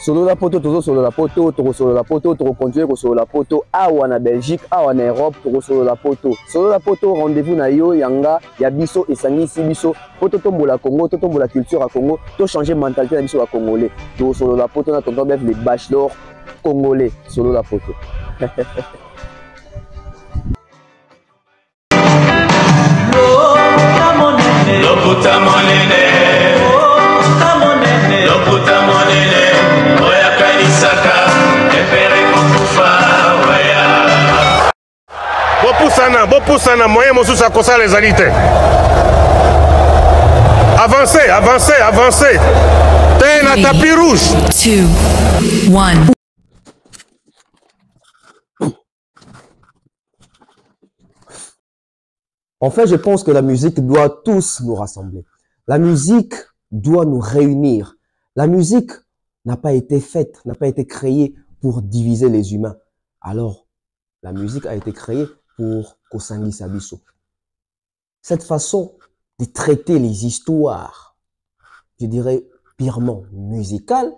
Solo la poto, tozo solo la poto, toro solo la poto, toro continuer ko solo la poto. Awa na Belgique, awa na Europe, toro solo la poto. Solo la poto, rendez-vous na yo, yanga, ya biso, esangi si biso. Poto tombola Congo, to tombola culture à Congo, to changer mentalité na biso à Congolais. Toro solo la poto, na tonton bef les bachelors congolais. Solo la poto. Bopusana, moyen mosusu akosa les alités. Avancez, avancez, avancez. T'es un tapis rouge. 2, 1. En fait, je pense que la musique doit tous nous rassembler. La musique doit nous réunir. La musique n'a pas été faite, n'a pas été créée pour diviser les humains. Alors, la musique a été créée pour Kosangi Sabiso. Cette façon de traiter les histoires, je dirais purement musicale,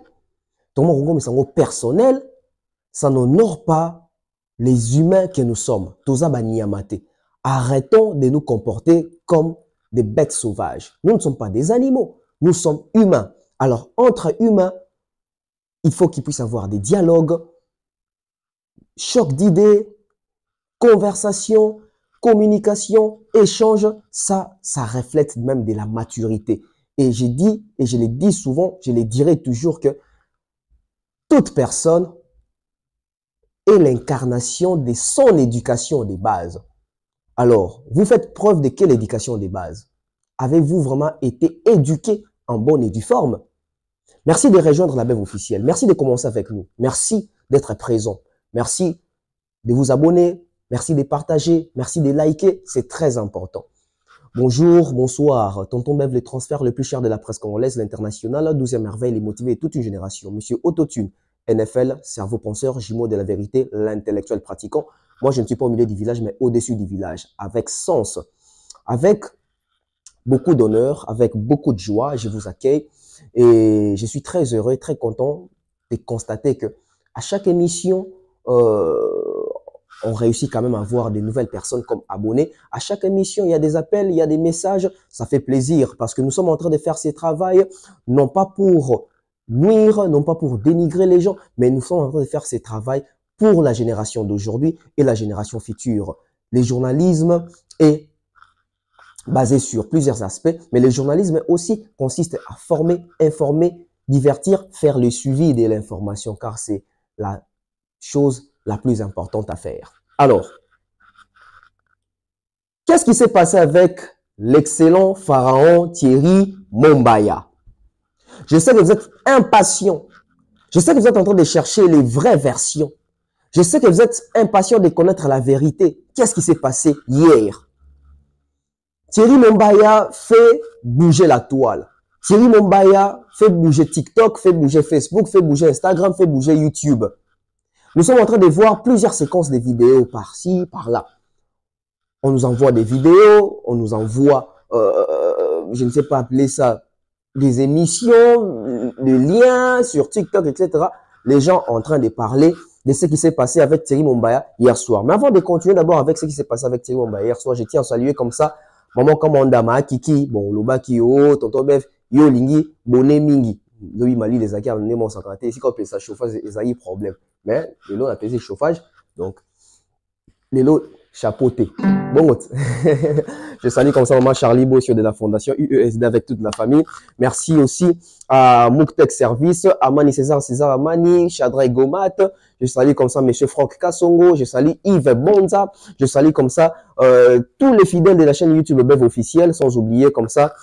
personnel, ça n'honore pas les humains que nous sommes. Toza Banyamate. Arrêtons de nous comporter comme des bêtes sauvages. Nous ne sommes pas des animaux, nous sommes humains. Alors, entre humains, il faut qu'il puisse y avoir des dialogues, choc d'idées, conversation, communication, échange, ça reflète même de la maturité. Et j'ai dit, et je le dis souvent, je le dirai toujours que toute personne est l'incarnation de son éducation de base. Alors, vous faites preuve de quelle éducation de base? Avez-vous vraiment été éduqué en bonne et due forme? Merci de rejoindre la Bève officielle. Merci de commencer avec nous. Merci d'être présent. Merci de vous abonner. Merci de partager, merci de liker, c'est très important. Bonjour, bonsoir, tonton Bev, le transfert le plus cher de la presse congolaise, l'international, 12e merveille, les motivés et toute une génération. Monsieur Autotune, NFL, cerveau penseur, jumeau de la vérité, l'intellectuel pratiquant. Moi, je ne suis pas au milieu du village, mais au-dessus du village, avec sens, avec beaucoup d'honneur, avec beaucoup de joie, je vous accueille. Et je suis très heureux, très content de constater que à chaque émission, on réussit quand même à avoir des nouvelles personnes comme abonnés. À chaque émission, il y a des appels, il y a des messages. Ça fait plaisir parce que nous sommes en train de faire ces travaux, non pas pour nuire, non pas pour dénigrer les gens, mais nous sommes en train de faire ces travaux pour la génération d'aujourd'hui et la génération future. Le journalisme est basé sur plusieurs aspects, mais le journalisme aussi consiste à former, informer, divertir, faire le suivi de l'information, car c'est la chose la plus importante à faire. Alors, qu'est-ce qui s'est passé avec l'excellent pharaon Thierry Mombaya? Je sais que vous êtes impatient. Je sais que vous êtes en train de chercher les vraies versions. Je sais que vous êtes impatient de connaître la vérité. Qu'est-ce qui s'est passé hier? Thierry Mombaya fait bouger la toile. Thierry Mombaya fait bouger TikTok, fait bouger Facebook, fait bouger Instagram, fait bouger YouTube. Nous sommes en train de voir plusieurs séquences de vidéos par-ci, par-là. On nous envoie des vidéos, on nous envoie, je ne sais pas appeler ça, des émissions, des liens sur TikTok, etc. Les gens en train de parler de ce qui s'est passé avec Thierry Mombaya hier soir. Mais avant de continuer d'abord avec ce qui s'est passé avec Thierry Mombaya hier soir, je tiens à saluer comme ça Maman Kamandama, Kiki, bon, Loba Kio, Tonton Bef, Yo Lingi, Boné Mingi. Lobi Mali, les acquis, on est mon santé. Ici, quand on peut ça chauffage, ils ont problème. Mais, les lots, on a pesé chauffage. Donc, les lots, chapeauté. Bon, je salue comme ça maman Charlie Bossio de la fondation UESD avec toute la famille. Merci aussi à Mouktek Service, Amani César Amani, Chadra Gomat. Je salue comme ça monsieur Franck Kassongo. Je salue Yves Bonza. Je salue comme ça tous les fidèles de la chaîne YouTube Bev officielle, sans oublier comme ça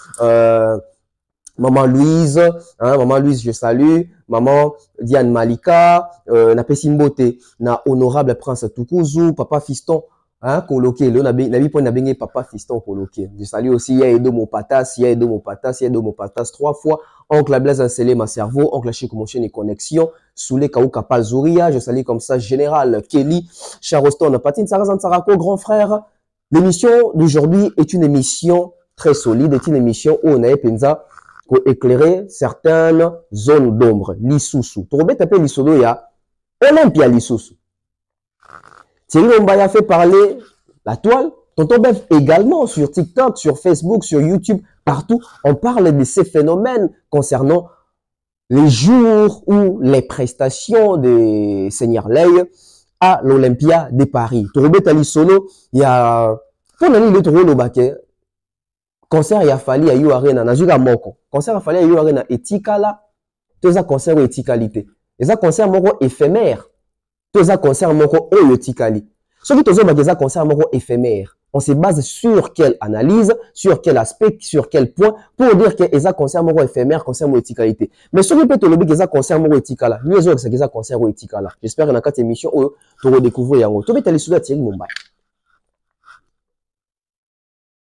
Maman Louise, Maman Louise, je salue. Maman Diane Malika, na Pessimbote, na Honorable Prince Tukuzu, Papa Fiston, coloqué. Là, nabi point na Papa Fiston coloqué. Je salue aussi Yaedo Mopatas, Yaedo Mopatas, Yaedo Mopatas 3 fois. Oncle Blaise Anselé, ma cerveau, Oncle Chic Motion et Connexion, Soulé Kaouka Palzouria, je salue comme ça Général Kelly, Charoston, Patine Sarazan Sarako, grand frère. L'émission d'aujourd'hui est une émission très solide, est une émission où on a Penza. pour éclairer certaines zones d'ombre. Lisusu. Tu remets taper Lissodo, il y a Olympia Lisusu. Thierry Mombaya fait parler la toile. Tonton Bef également sur TikTok, sur Facebook, sur YouTube, partout. On parle de ces phénomènes concernant les jours où les prestations de Seigneur Ley à l'Olympia de Paris. Tu remets taper Lissodo, il y a... Pour l'année, il est le baquet. Concert il a fallu à Arena na juga moko concert a fallu à Arena etikala to za concert etikalité eza concert moko éphémère to za concert moko oyo etikali soki tozo ba za concert moko éphémère on se base sur quelle analyse sur quel aspect sur quel point pour dire que eza concert moko éphémère concert moko etikalité mais soki peut to lobi que eza concert moko etikala nous ezo que eza concert etikala j'espère que dans cette émission oyo to redécouvrir yango to betali souda Thierry Mombaya.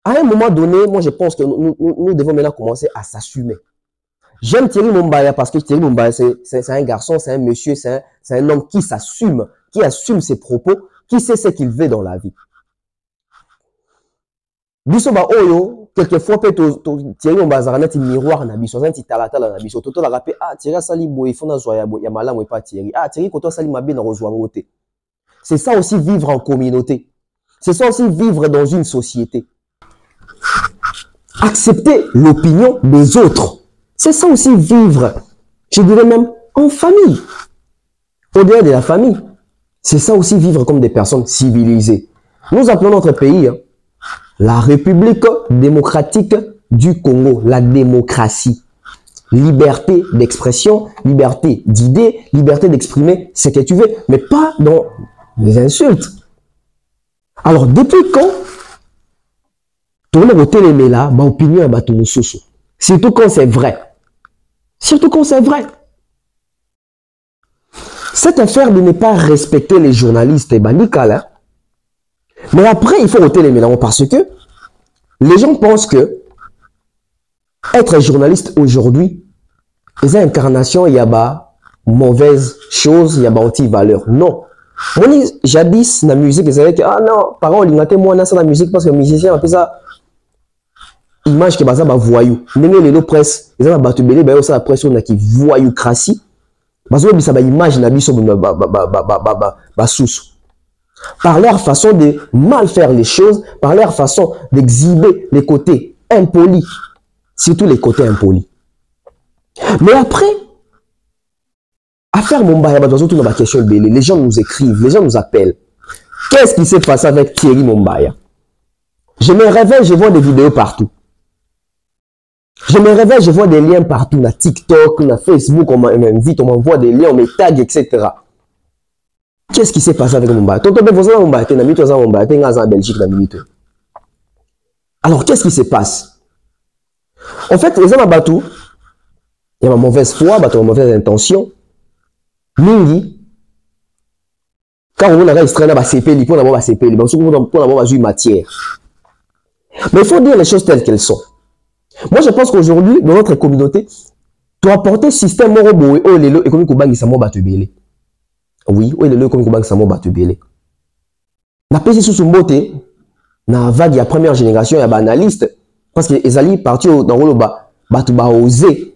À un moment donné, moi je pense que nous devons maintenant commencer à s'assumer. J'aime Thierry Mombaya parce que Thierry Mombaya, c'est un garçon, c'est un monsieur, c'est un homme qui s'assume, qui assume ses propos, qui sait ce qu'il veut dans la vie. Biso ba oyo, quelquefois Thierry Mombaya a un miroir na biso, un petit talatala na biso. Toto la rappelle, ah Thierry sali boy, fona zoya ya malamu pas Thierry. Ah Thierry koto sali mabe na rozwangote. C'est ça aussi vivre en communauté. C'est ça aussi vivre dans une société. Accepter l'opinion des autres. C'est ça aussi vivre, je dirais même, en famille. Au-delà de la famille. C'est ça aussi vivre comme des personnes civilisées. Nous appelons notre pays la République démocratique du Congo, la démocratie. Liberté d'expression, liberté d'idées, liberté d'exprimer ce que tu veux, mais pas dans les insultes. Alors, depuis quand tout le monde est là, ma opinion est bateau moussousou. Surtout quand c'est vrai. Surtout quand c'est vrai. Cette affaire de ne pas respecter les journalistes est banicale. Mais après, il faut ôter les mélanges parce que les gens pensent que être journaliste aujourd'hui, c'est une incarnation, il y a pas mauvaise chose, il y a pas anti-valeur. Non. Moi, jadis, la musique, ils avaient que, ah non, parole, il y a moi, dans la musique parce que le musicien a fait ça. Image que baza ba voyou ndenge lelo presse eza na bato belé ba yo ça la presse on a qui voyou crassi bazo bisa ba image na biso ba sous par leur façon de mal faire les choses, par leur façon d'exhiber les côtés impolis, surtout les côtés impolis. Mais après affaire Mombaya bazo tout na question belé, les gens nous écrivent, les gens nous appellent. Qu'est-ce qui s'est passé avec Thierry Mombaya? Je me réveille, je vois des vidéos partout. Je me réveille, je vois des liens partout, na TikTok, na Facebook, on m'invite, on m'envoie des liens, on me tag, etc. Qu'est-ce qui s'est passé avec Mombaya? Alors, qu'est-ce qui se passe? En fait, les gens batou, il y a ma mauvaise foi, ma mauvaise intention. Mingi, quand on a extrait na CPL, pour avoir CPL, pour avoir matière. Mais il faut dire les choses telles qu'elles sont. Moi, je pense qu'aujourd'hui, dans notre communauté, tu as apporté système morobo et olelo et comme kubangi samo batubele. Oui, olelo comme kubangi samo batubele. Na pesi sous mbote na vague ya première génération ya banaliste parce que ezali parti dans rolo batu ba oser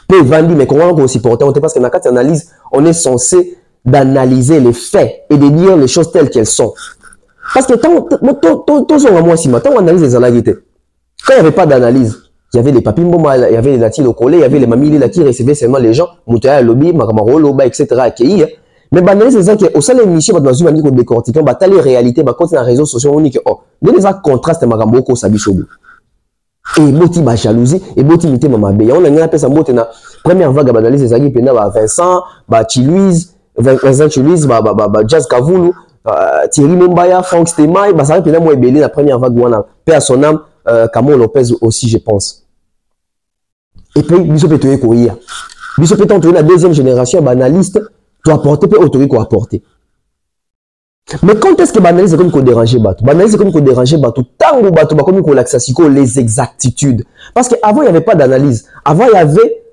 peut vendre mais comment on supporter parce que dans cette analyse, on est censé d'analyser les faits et de dire les choses telles qu'elles sont. Parce que tant on analyse les analyses. Quand il n'y avait pas d'analyse, il y avait les papis mboma, il y avait les latis collés, il y avait les mamies là qui recevaient seulement les gens, moutaya lobby, makamaro loba, etc. accueillir. Mais l'analyse c'est ça que au sein de l'émission, dans une manière de décortiquer, on les réalités, on continue dans les réseaux sociaux, on dit que oh, les contrastes makambo ko sabisobo. Et boti ba jalousie, et boti mité mama beya. On a appelé ça mot na première vague d'analyse des agues pena ba Vincent, ba Chiluise, Vincent Chiluise, ba Jazz Kavulu, Thierry Mombaya, Frank Stemay, ba ça pena moi belé la première vague wana, paix à son âme. Camon Lopez aussi, je pense. Et puis, Bissot Pétoé Kouya. Bissot Pétoé, la deuxième génération, banaliste, tu as apporté, puis autorisé qu'on a apporté. Mais quand est-ce que banaliste est comme qu'on dérange Batou? Banaliste est comme qu'on dérange Batou. Tant que Batou, comme qu'on l'accessible, les exactitudes. Parce qu'avant, il n'y avait pas d'analyse. Avant, il y avait,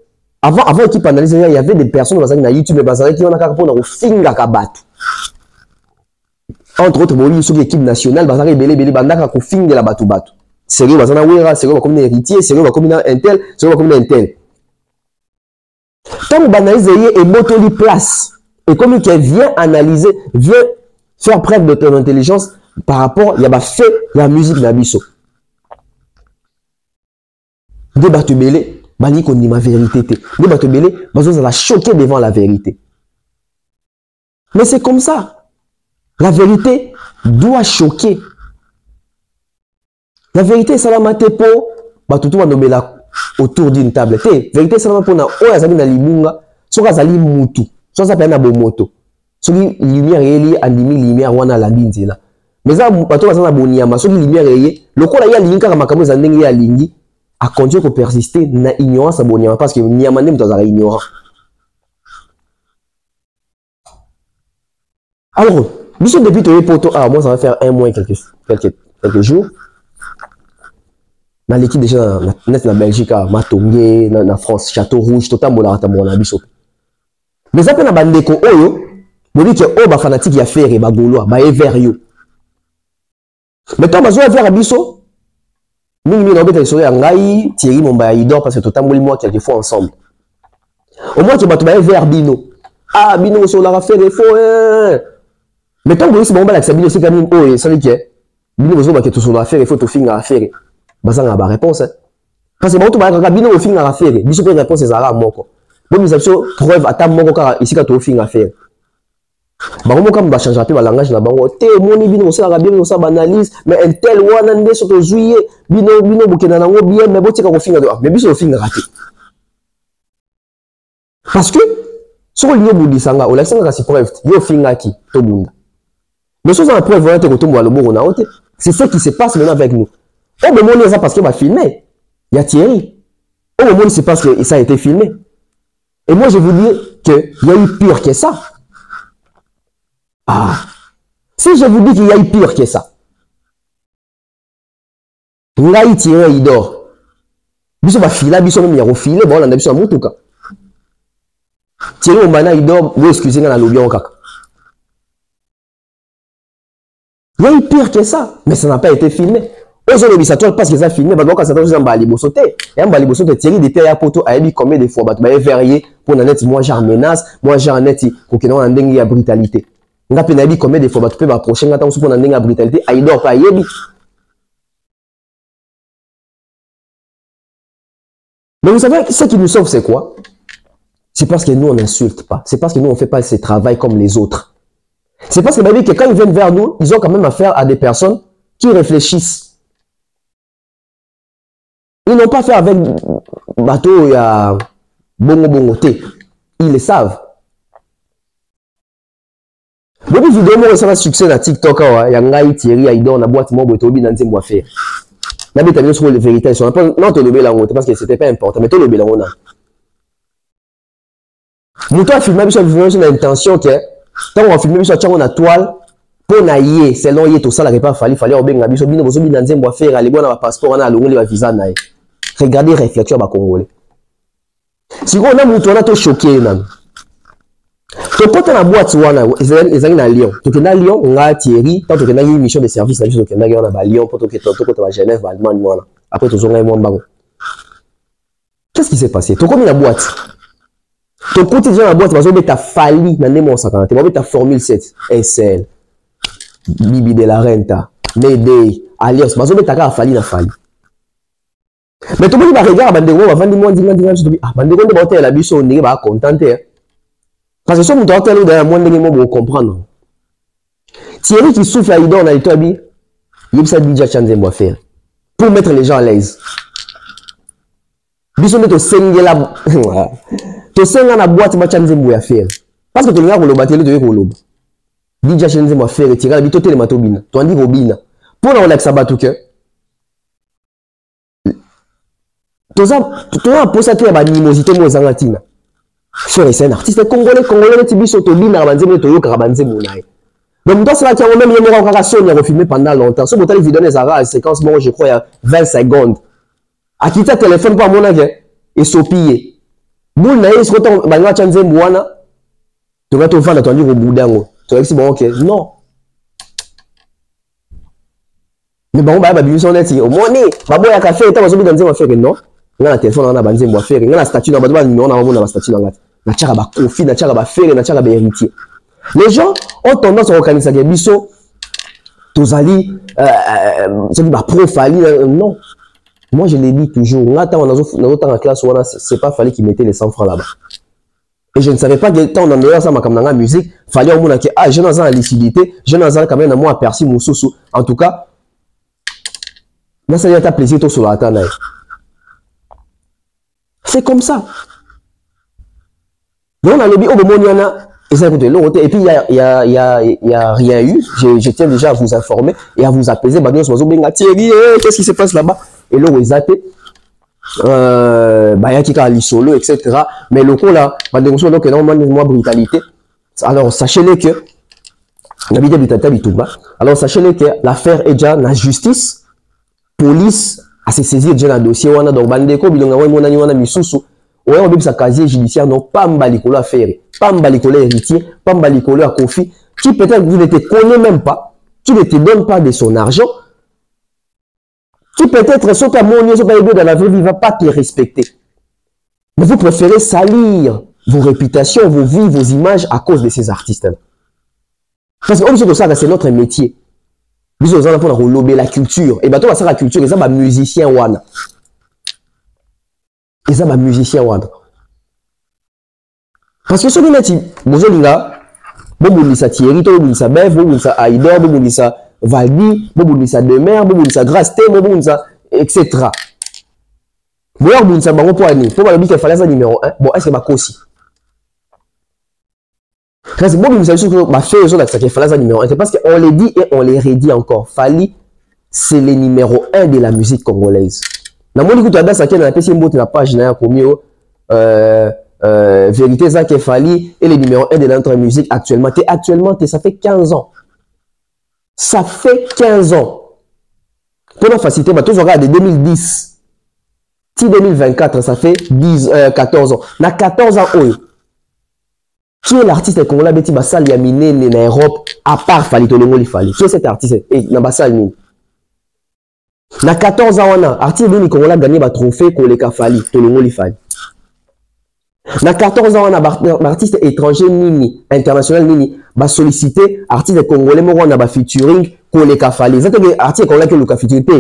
avant équipe analyse, il y avait des personnes dans YouTube, mais qui ont un finger à Batou. Entre autres, il y a une équipe nationale, il y a une finger à Batou. sérieux bazana wera, sérieux comme héritier, sérieux comme un tel, sérieux comme un tel. Tant que banalise et botoli place et comme il vient analyser, vient faire preuve de ton intelligence par rapport il y a fait la musique nabiso. Débat belé, bani qu'on dit ma vérité. Débat belé, bazo ça va choquer devant la vérité. Mais c'est comme ça. La vérité doit choquer. La vérité, ça va mater pour batutu va nobela autour d'une table. La vérité, ça va pour na oya zabi na libunga, soka zali mutu, soka za pena bomoto. Soki lumière yeli andimi lumière wana la binzela. Mais ça bato va na boniama, soki lumière yeli, lokola ya linga kama makambo za ndenge ya lingi, a continuer ko persister na ignorance boniama parce que niama ndem tozala ignorant. Alors, depuis que poto, moi ça va faire un mois et quelques jours. Dans l'équipe déjà dans Belgique, Matongé, dans France, Château Rouge, tout le monde. Mais ça peut na bandeko oyo, vous dites que ba fanatique ya faire ba gaulois, ba vers yo. Mais quand bazo vers abiso, mingi na beta soya ngai, Thierry Momba il dort parce que tout le monde moi quelques fois ensemble. Au moins que bato ba vers bino. Ah bino so la faire des faux. Mais tant que vous avez la sabine aussi quand même oh ça veut dire bino vous avez que tout son affaire il faut tout finir à faire bazanga ba réponse parce que bon tout ba bino au finir à faire biso peut réponse ezala moko bon nous avons preuve ata moko car ici quand tout finir à faire ba mo comme ba changer peu ba langage na bango te moni bino ça bien ça banalise mais un tel wana ndé sur juillet bino bokena nango bien mais botika ko finir mais biso au finir raté parce que sur le niveau disanga o la sanga si preuve yo finir qui to bunda. Mais si on a preuve c'est ce qui se passe maintenant avec nous. Au moment où ça parce qu'il va filmer, il y a Thierry. Au moment où c'est parce que ça a été filmé. Et moi je vous dis qu'il y a eu pire que ça. Ah, si je vous dis qu'il y a eu pire que ça, là il Thierry il dort. Biso va filer, biso même il y a refilé, bon on a biso à Moutouka. Thierry Ombana il dort, vous excusez-moi la lobby en caca. Il y a eu pire que ça, mais ça n'a pas été filmé. Aujourd'hui, ça tourne parce que ça a filmé, parce que ça tourne en balibo sauté. Et en balibo sauté, Thierry d'été à poto a eu combien de fois, bah tu m'avais verrié pour net moi j'ai menace, moi j'ai un net pour que non en dengue à brutalité. On a peine combien de fois, bah tu peux m'approcher quand on se prend en dengue à brutalité, à dort pas yebi. Mais vous savez, ce qui nous sauve, c'est quoi? C'est parce que nous on n'insulte pas, c'est parce que nous on fait pas ce travail comme les autres. C'est parce que quand ils viennent vers nous, ils ont quand même affaire à des personnes qui réfléchissent. Ils n'ont pas affaire avec bateau et à bongo thé. Ils le savent. Beaucoup de vidéos, ça va succès dans TikTok. Il y a un Thierry, il dort dans la boîte, moi, je vais dans une faire. La vérité sur les vérités. Non, tu le là, parce que c'était pas important, mais tu le là, on a. Nous, toi, filmer, sur l'intention que. Tant on filme sur la toile pour naïe selon yé tout ça la pas fallait au benga biso bino bozo bina nzembo faire aller bona passeport na longo le visa naïe. Regardez réflexion ba congolais. Si on a mutu na to choqué na. To porter la boîte wana ezali na Lyon. To kena Lyon nga Thierry tant to kena une mission de service na biso to kena na ba Lyon pour to to ba Genève ba Allemagne wana. Après to zonga mo mbango. Qu'est-ce qui s'est passé? To comme la boîte. Ton côté dans la boîte, tu as fallu dans les mots 50. Tu as formule 7, SL, Bibi de la Renta, Médé, Alias, tu as fallu dans fallu. Mais tu peux regarder, Bandego, avant de moi dire, Bandego, tu vas la biche, on est content. Parce que si tu as dans la moindre moment pour comprendre. Thierry qui souffle à Idon dans les toits, il y a déjà changé de faire. Pour mettre les gens à l'aise. Biche, on est au Sengela. To senga na boîte ba chanze mbo ya faire parce que to linga ko loba tele to ko loba DJ chanze mbo faire tira bi to tele matobina to andi robina pour na relaxa batu que to a posa to ya ba animosité mo zangatina faire c'est un artiste congolais tibiso to bina banzembo to yoka banzembo nae donc moi c'est là qui a même yemo ka sonia ko filmer pendant longtemps so botali vidéo les ara séquence bon je crois il y a 20 secondes a quitter téléphone pour mon avis et sopiller. Boul na yesu koto banga chanze mwana to ga to fana to ndi ko budango to exi bon OK non Mais bon, bah, biso net, au moins, bah, ya café, et t'as besoin de dire, faire non. On a un téléphone, on a banzé, moi, faire, on a un statut, on a un numéro, on a un statut, on a un tchara, bah, confit, on a tchara, bah, faire, on a tchara, bah, héritier. Les gens ont tendance à organiser des biso, tozali, bah, profali, non. Moi, je l'ai dit toujours, on a dans la classe, c'est pas fallu qu'ils mettaient les 100 francs là-bas. Et je ne savais pas que tant on a ça, comme dans la musique, fallait au moins que, ah, je n'ai pas la lucidité, je n'ai pas quand même, moi, aperçu mon sous. En tout cas, là, ça y a plaisir, tout sur la table. C'est comme ça. Donc, on a le dit, oh, bon, il y en a, et puis, il y a rien eu. Je tiens déjà à vous informer et à vous apaiser. Qu'est-ce qui se passe là-bas? Et là, vous êtes, il y a qui a solo, etc. Mais le coup là, donc énormément brutalité. Alors sachez-le que alors sachez-le que l'affaire est déjà dans la justice, police a se saisi déjà dans le dossier. Donc bandeko bilonga wana misusu. Ouais, on dit ça casier judiciaire non pas mbalikolo affaire, pas mbalikolo héritier, pas mbalikolo à conflit, qui peut-être vous ne te connaît même pas, qui ne te donne pas de son argent. Qui peut-être, sauf à mon dans la vraie vie, ne va pas te respecter. Mais vous préférez salir vos réputations, vos vies, vos images à cause de ces artistes-là. Parce que ça, c'est notre métier. Nous avons pour relober la culture. Et bien, toi, ça, la culture, ils ont un musicien wana. Ils ont un musicien wana. Parce que ce qui est vous avez là, vous avez Thierry, vous avez Bev, vous avez Aider, vous avez Valdi, vous avez Demer, vous avez Grasse, vous avez etc. Vous avez un bango pour aller. Pour dire qu'il fallait ça numéro 1. Bon, est-ce que c'est aussi? Parce que vous savez que ma fille qu'il fallait ça numéro 1. C'est parce qu'on les dit et on les redit encore. Fali, c'est le numéro 1 de la musique congolaise. Dans mon écoute, ça qui est dans la PC la page n'a commis vérité ça qui Fali et le numéro 1 de notre musique actuellement. Ça fait 15 ans. Ça fait 15 ans. Pour la facilité, tous regarde de 2010. Si 2024, ça fait 14 ans. Na 14 ans, qui est l'artiste congolais Betty Bassal Yamine en Europe, à part Fali Tolongoli Fali? Qui est cet artiste? Et na Bassal Mine. Na 14 ans, on a artiste congolais gagné un trophée pour les Fali Tolongoli Fali. Na 14 ans, on a artiste étranger Nini, international Nini, va solliciter artiste congolais, on a featuring pour les Fali. C'est que artiste congolais qui le featuring que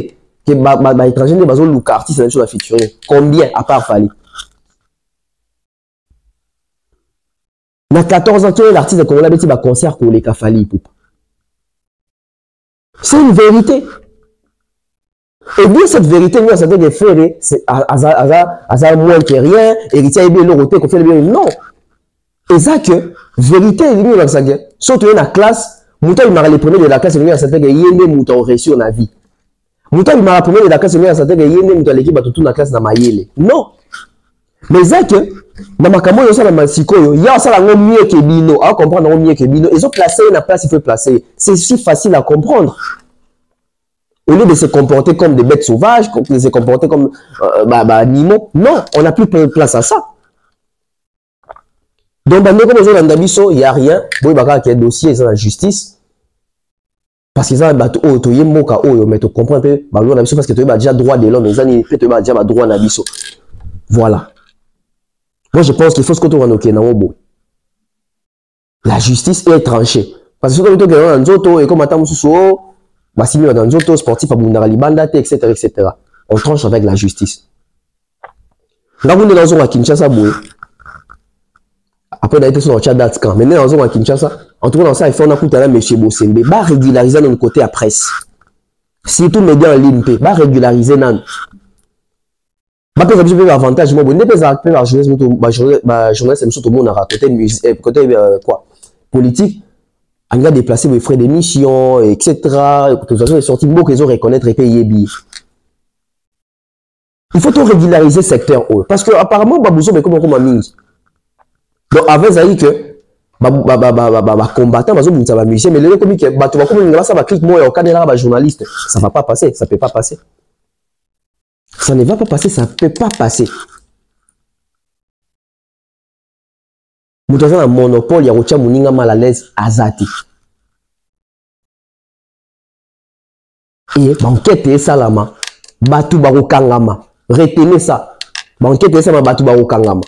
étranger ne va pas le artiste sur la featuring. Combien à part Fali? Na 14 ans, l'artiste congolais va concert pour les Fali. C'est une vérité. Et dire cette vérité, nous, ça veut dire faire, c'est à moins que rien, héritier est bien le roté, qu'on fait bien. Non. Et ça que, vérité, il y a ça que, surtout dans la classe, Mouta, il m'a les premiers de la classe, il y a ça que, il y a des Mouta au réussi dans la vie. Mouta, il m'a les premiers de la classe, il y a ça que, il y a des Mouta l'équipe à toute la classe dans ma yele. Non. Mais ça que, dans ma camo, il y a ça dans ma psycho, il y a ça dans mieux que Bino, à comprendre mieux que Bino. Ils ont placé la place, il faut placer. C'est si facile à comprendre. Au lieu de se comporter comme des bêtes sauvages, de se comporter comme animaux, non, on n'a plus place à ça. Donc, comme il n'y a rien. Il y a un dossier dans la justice. Parce qu'ils ont mais tu comprends un peu, parce que tu as déjà droit de l'homme, tu as déjà droit à l'habisso. Voilà. Moi, je pense qu'il faut ce que tu as la justice est tranchée. Parce que tu as un autre, et comme tu as dans autres sportifs, etc. On tranche avec la justice. Là, on est dans un Kinshasa, après, on a été sur le chat d'Atskan. Maintenant, dans un Kinshasa, en tout cas, dans ça, il faut qu'on a M. Bossembe. Va régulariser notre côté à presse. Surtout, médias en ligne, va régulariser nan. Va pas avoir avantage, moi, ne pas avoir journaliste, mais surtout, on a côté quoi, politique. On a déplacé les frais d'émission, etc. De toute façon, les sorties de mots qu'ils ont reconnaître et payer billes. Il faut tout régulariser le secteur. Parce que, apparemment, Babouzo, mais comment on mis. Donc, avec ça, que, combattant, ça va musicien, mais le comme que, ça va cliquer, moi, au cadre de journaliste. Ça va pas passer, ça peut pas passer. Ça ne va pas passer, ça peut pas passer. Nous avons un monopole, il y a un moninga mal à l'aise, azati. Et banquette et salama. Batu baro kangama. Retenez ça. Banquette et salama batu baro kangama.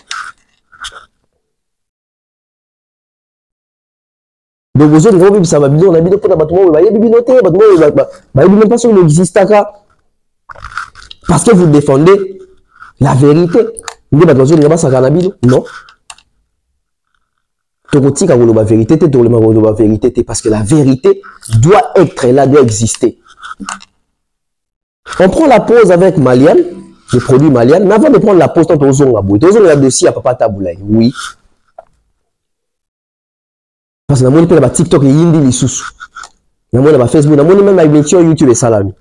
Donc vous autres, vous ça va bien, on a bien pour la bâtiment, vous avez bien noté, même pas sur l'existaka. Parce que vous défendez la vérité. Vous dites, vous n'avez pas non. La vérité, parce que la vérité doit être là, doit exister. On prend la pause avec Malian, le produit Malian, mais avant de prendre la pause, on a dossier à Papa Taboulaye. Oui. Parce que on a TikTok et Yindi les sous. On a Facebook, on a même émission YouTube et Salami.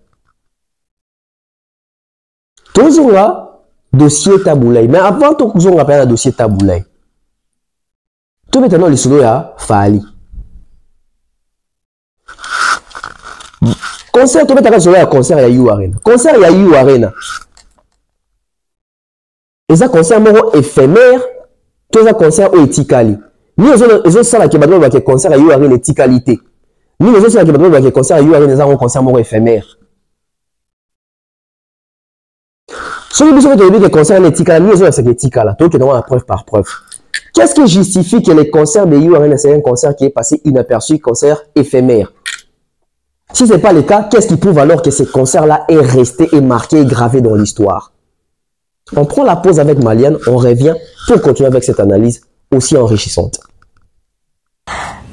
Toujours là, dossier Taboulaye. Mais avant tout, on a un dossier Taboulaye. Tout maintenant, les sous à Fali. Concert, tout maintenant, un concert à You Arena. Concert à You Arena. Et ça, concert éphémère, tout ça, concert au éthicali. Nous, les autres, ça, qui va être concert à You Arena, éthicalité. Nous, les autres, ça, qui va être concert à You Arena, un concert éphémère. Si vous avez des concerts éthicali, nous, c'est éthicali. Donc, nous avons la preuve par preuve. Qu'est-ce qui justifie que les concerts de You Arena, c'est un concert qui est passé inaperçu, concert éphémère? Si ce n'est pas le cas, qu'est-ce qui prouve alors que ce concert-là est resté et marqué et gravé dans l'histoire? On prend la pause avec Malian, on revient pour continuer avec cette analyse aussi enrichissante.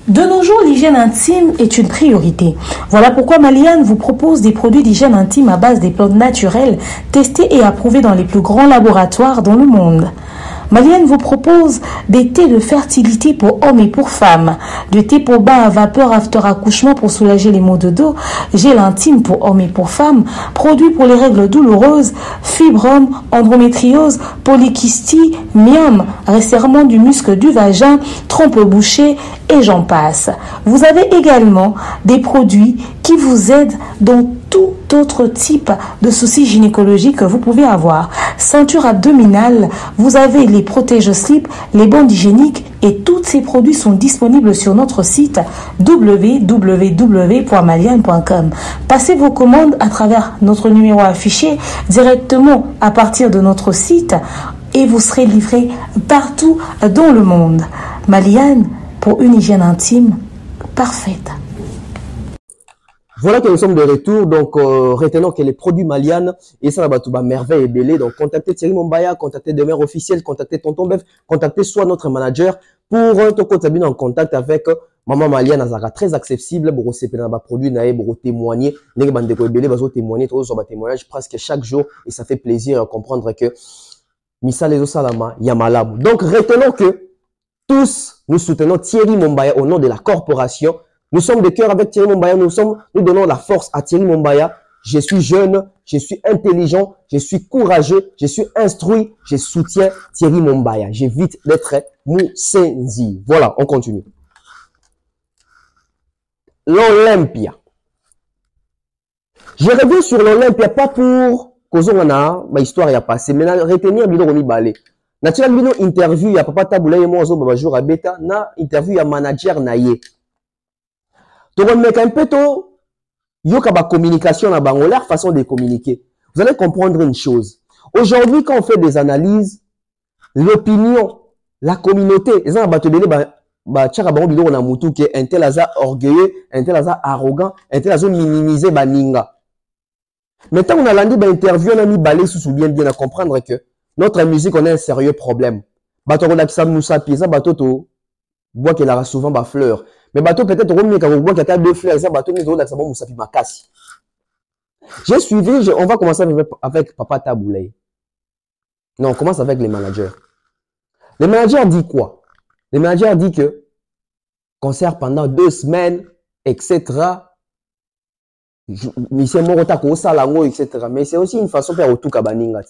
De nos jours, l'hygiène intime est une priorité. Voilà pourquoi Malian vous propose des produits d'hygiène intime à base des plantes naturelles, testés et approuvés dans les plus grands laboratoires dans le monde. Malian vous propose des thés de fertilité pour hommes et pour femmes, du thé pour bain à vapeur after accouchement pour soulager les maux de dos, gel intime pour hommes et pour femmes, produits pour les règles douloureuses, fibrome, endométriose, polykystie, myome, resserrement du muscle du vagin, trompe bouchée et j'en passe. Vous avez également des produits qui vous aident dans tout autre type de soucis gynécologiques que vous pouvez avoir. Ceinture abdominale, vous avez les protège-slip, les bandes hygiéniques et tous ces produits sont disponibles sur notre site www.malian.com. Passez vos commandes à travers notre numéro affiché directement à partir de notre site et vous serez livré partout dans le monde. Malian pour une hygiène intime parfaite. Voilà que nous sommes de retour, donc retenons que les produits Malian, et ça va tout merveille et belé, donc contactez Thierry Mombaya, contactez Demeure Officiel, contactez Tonton Bef, contactez soit notre manager pour te contaminer en contact avec Maman Malian, Azara très accessible, pour se faire un produit, pour témoigner, les bandes de belé, pour témoigner, tous sur témoignage presque chaque jour, et ça fait plaisir à comprendre que Missa les Salama, Yamalam. Donc retenons que tous nous soutenons Thierry Mombaya au nom de la corporation. Nous sommes de cœur avec Thierry Mombaya, nous donnons la force à Thierry Mombaya. Je suis jeune, je suis intelligent, je suis courageux, je suis instruit, je soutiens Thierry Mombaya. J'évite d'être Moussenzi. Voilà, on continue. L'Olympia. Je reviens sur l'Olympia, pas pour cause on a ma histoire y a passé, mais retenir bidon on y balé. Naturellement, bidon interview ya Papa Taboulaye et moi zo baba jour à bêta na interview ya manager naie. Donc, on met un peu tôt, il y a une communication à leur façon de communiquer. Vous allez comprendre une chose. Aujourd'hui, quand on fait des analyses, l'opinion, la communauté, ils ont un tel hasard orgueilleux, un tel hasard arrogant, un tel hasard minimisé, baninga. Maintenant, on a l'andi, interview, on a mis balai sous bien à comprendre que notre musique, on a un sérieux problème. Bateau, on a qui nous sapie, ça, bateau, bois qu'elle a souvent ba fleur. Mais bateau peut-être on boit qu'il y a deux fleurs, ça bateau nous ça bon sapi makasi. J'ai suivi, on va commencer avec Papa Taboulaye. Non, on commence avec les managers. Les managers disent quoi? Les managers disent que concert pendant 2 semaines, etc. Mais c'est morotako salango, etc. Mais c'est aussi une façon de faire tout kabaningat.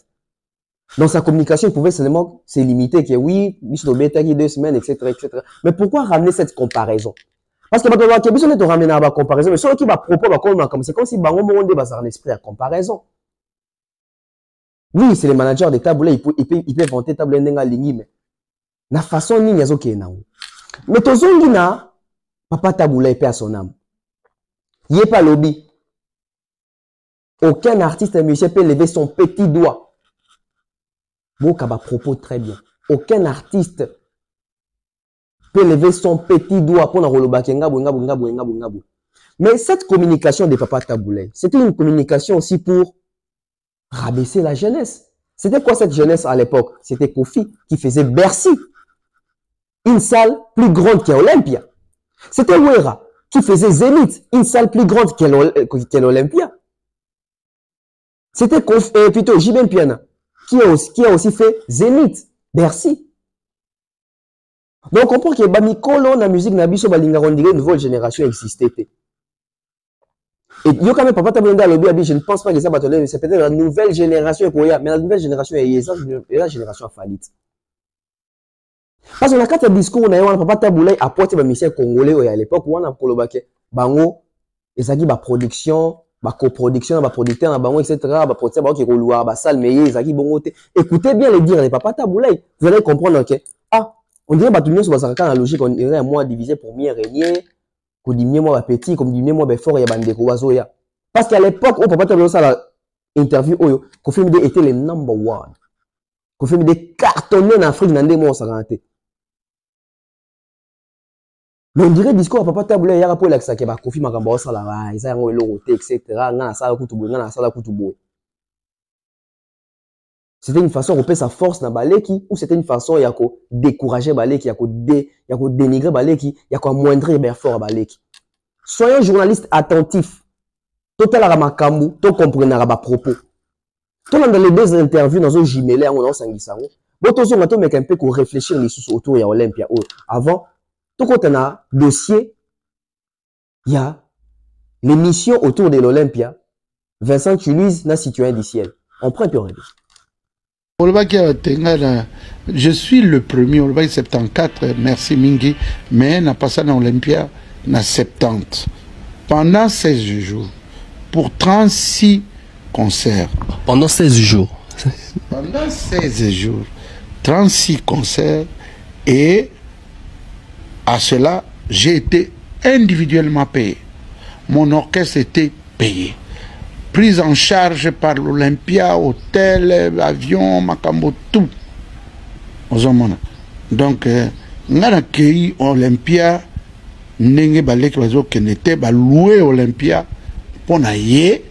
Dans sa communication, il pouvait seulement se limiter que oui, Michel Beta qui 2 semaines, etc., etc. Mais pourquoi ramener cette comparaison? Parce que maintenant, il besoin de ramener à la comparaison. Mais celui qui va proposer comme c'est comme si Bango Monde va un esprit à comparaison. Oui, c'est les managers des Taboulaye, ils peuvent vanter Taboulaye Nenga Lingi, mais la façon ni yazo ke na. Mais tozongi na Papa Taboulaye paix à son âme. Yé pas lobby. Aucun artiste et musicien peut lever son petit doigt. Bokaba propos très bien. Aucun artiste peut lever son petit doigt pour ngabo. Mais cette communication de Papa Taboulay, c'était une communication aussi pour rabaisser la jeunesse. C'était quoi cette jeunesse à l'époque? C'était Kofi qui faisait Bercy, une salle plus grande qu'Olympia. C'était Wera qui faisait Zénith, une salle plus grande qu'Olympia. C'était plutôt Jiben Piana qui a aussi fait Zénith, Bercy. Donc on comprend que Bamikolo na musique na biso balinga on dirait une nouvelle génération existait. Et yo quand même Papa Taboulay lobby, je ne pense pas que ça battle, c'est peut-être la nouvelle génération mais la nouvelle génération est la génération a fallu. Parce que na kati ya discours na yo Papa Taboulay apporte ba musicien congolais à l'époque où on a kolobake bango ezaki ba production ba coproduction ba producteur na bango etc. ba producteur ba ki koluwa ba salle mais ezaki bongo te. Écoutez bien les dires de Papa Taboulay, vous allez comprendre que on dirait que tout le monde la logique, on dirait moi divisé pour mieux régner, qu'on diminue moi petit, comme diminue moi fort et bandeko wazoya. Parce qu'à l'époque, on peut pas te dire ça la interview oyo, Kofi Mide était le number one. Kofi Mide cartonné en Afrique dans des mois ça renté. Mais on dirait discours à Papa Taboulay yara pour l'accès que ba Kofi makamba ça la isa ngo eloroté etc. Ngana sala kutubu ngana sala kutubu. C'était une façon de repérer sa force dans Baleki ou c'était une façon de décourager Baleki, de dénigrer Baleki, de amoindrir Berfort Baleki. Soyez journaliste attentif. Total Ramakambu, to comprenez à propos. Tout dans les deux interviews dans un Gmail, on a sanguissango. Bon, tout ça, on a un peu pour réfléchir les sous autour de Olympia. Avant, tout quand on a dossier, il y a l'émission autour de l'Olympia. Vincent Tulise, n'a citoyen du ciel. On prend un peu je suis le premier, au 74, merci Mingi, mais n'a pas ça dans l'Olympia, n'a 70. Pendant 16 jours, pour 36 concerts. Pendant 16 jours. Pendant 16 jours, 36 concerts, et à cela, j'ai été individuellement payé. Mon orchestre était payé. Prise en charge par l'Olympia, hôtel, avion, Makambo, tout. Donc, on a accueilli Olympia, n'enge balé qui va n'était pas loué Olympia pour naïe,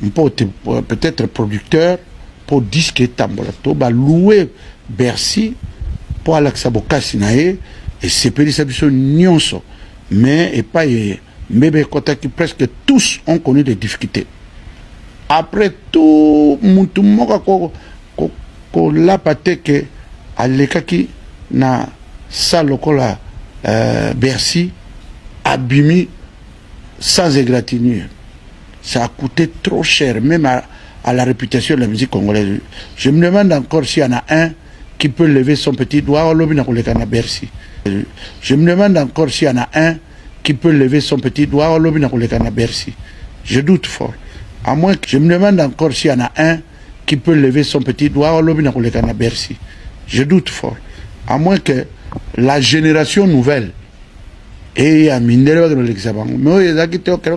peut-être producteur, pour disque tambolato, bah loué Bercy pour Alaxaboka Sinaé et c'est péri ça biso nyonso, mais et pas mais qui presque tous ont connu des difficultés. Après tout, la pâté que à l'écaki na salokola Bercy abîmé sans égratignure. Ça a coûté trop cher, même à la réputation de la musique congolaise. Je me demande encore s'il y en a un qui peut lever son petit doigt au lobby na Bercy. Je me demande encore s'il y en a un qui peut lever son petit doigt au lobby na Bercy. Je doute fort. À moins que je me demande encore s'il y en a un qui peut lever son petit doigt au lobby na Bercy. Je doute fort. À moins que la génération nouvelle et à Mindelo de l'examen. Mais il y a des gens qui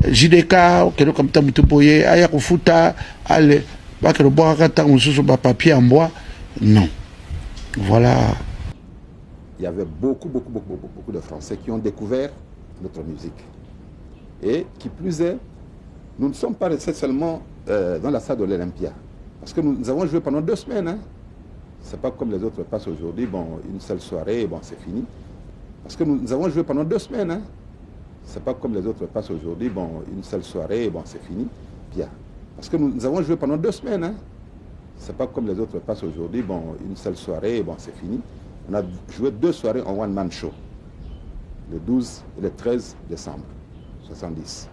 JDK, qui ont mutupoye, aya kufuta, ale, bakero boa kata mususu ba papier en bois. Non. Voilà. Il y avait beaucoup de Français qui ont découvert notre musique. Et qui plus est, nous ne sommes pas restés seulement dans la salle de l'Olympia. Parce que nous avons joué pendant 2 semaines. Hein. C'est pas comme les autres passent aujourd'hui, bon, une seule soirée, bon, c'est fini. Parce que nous avons joué pendant 2 semaines. Hein. C'est pas comme les autres passent aujourd'hui, bon, une seule soirée, bon, c'est fini. Bien. Parce que nous avons joué pendant 2 semaines. Hein. C'est pas comme les autres passent aujourd'hui, bon, une seule soirée, bon, c'est fini. On a joué 2 soirées en one-man show, le 12 et le 13 décembre 70.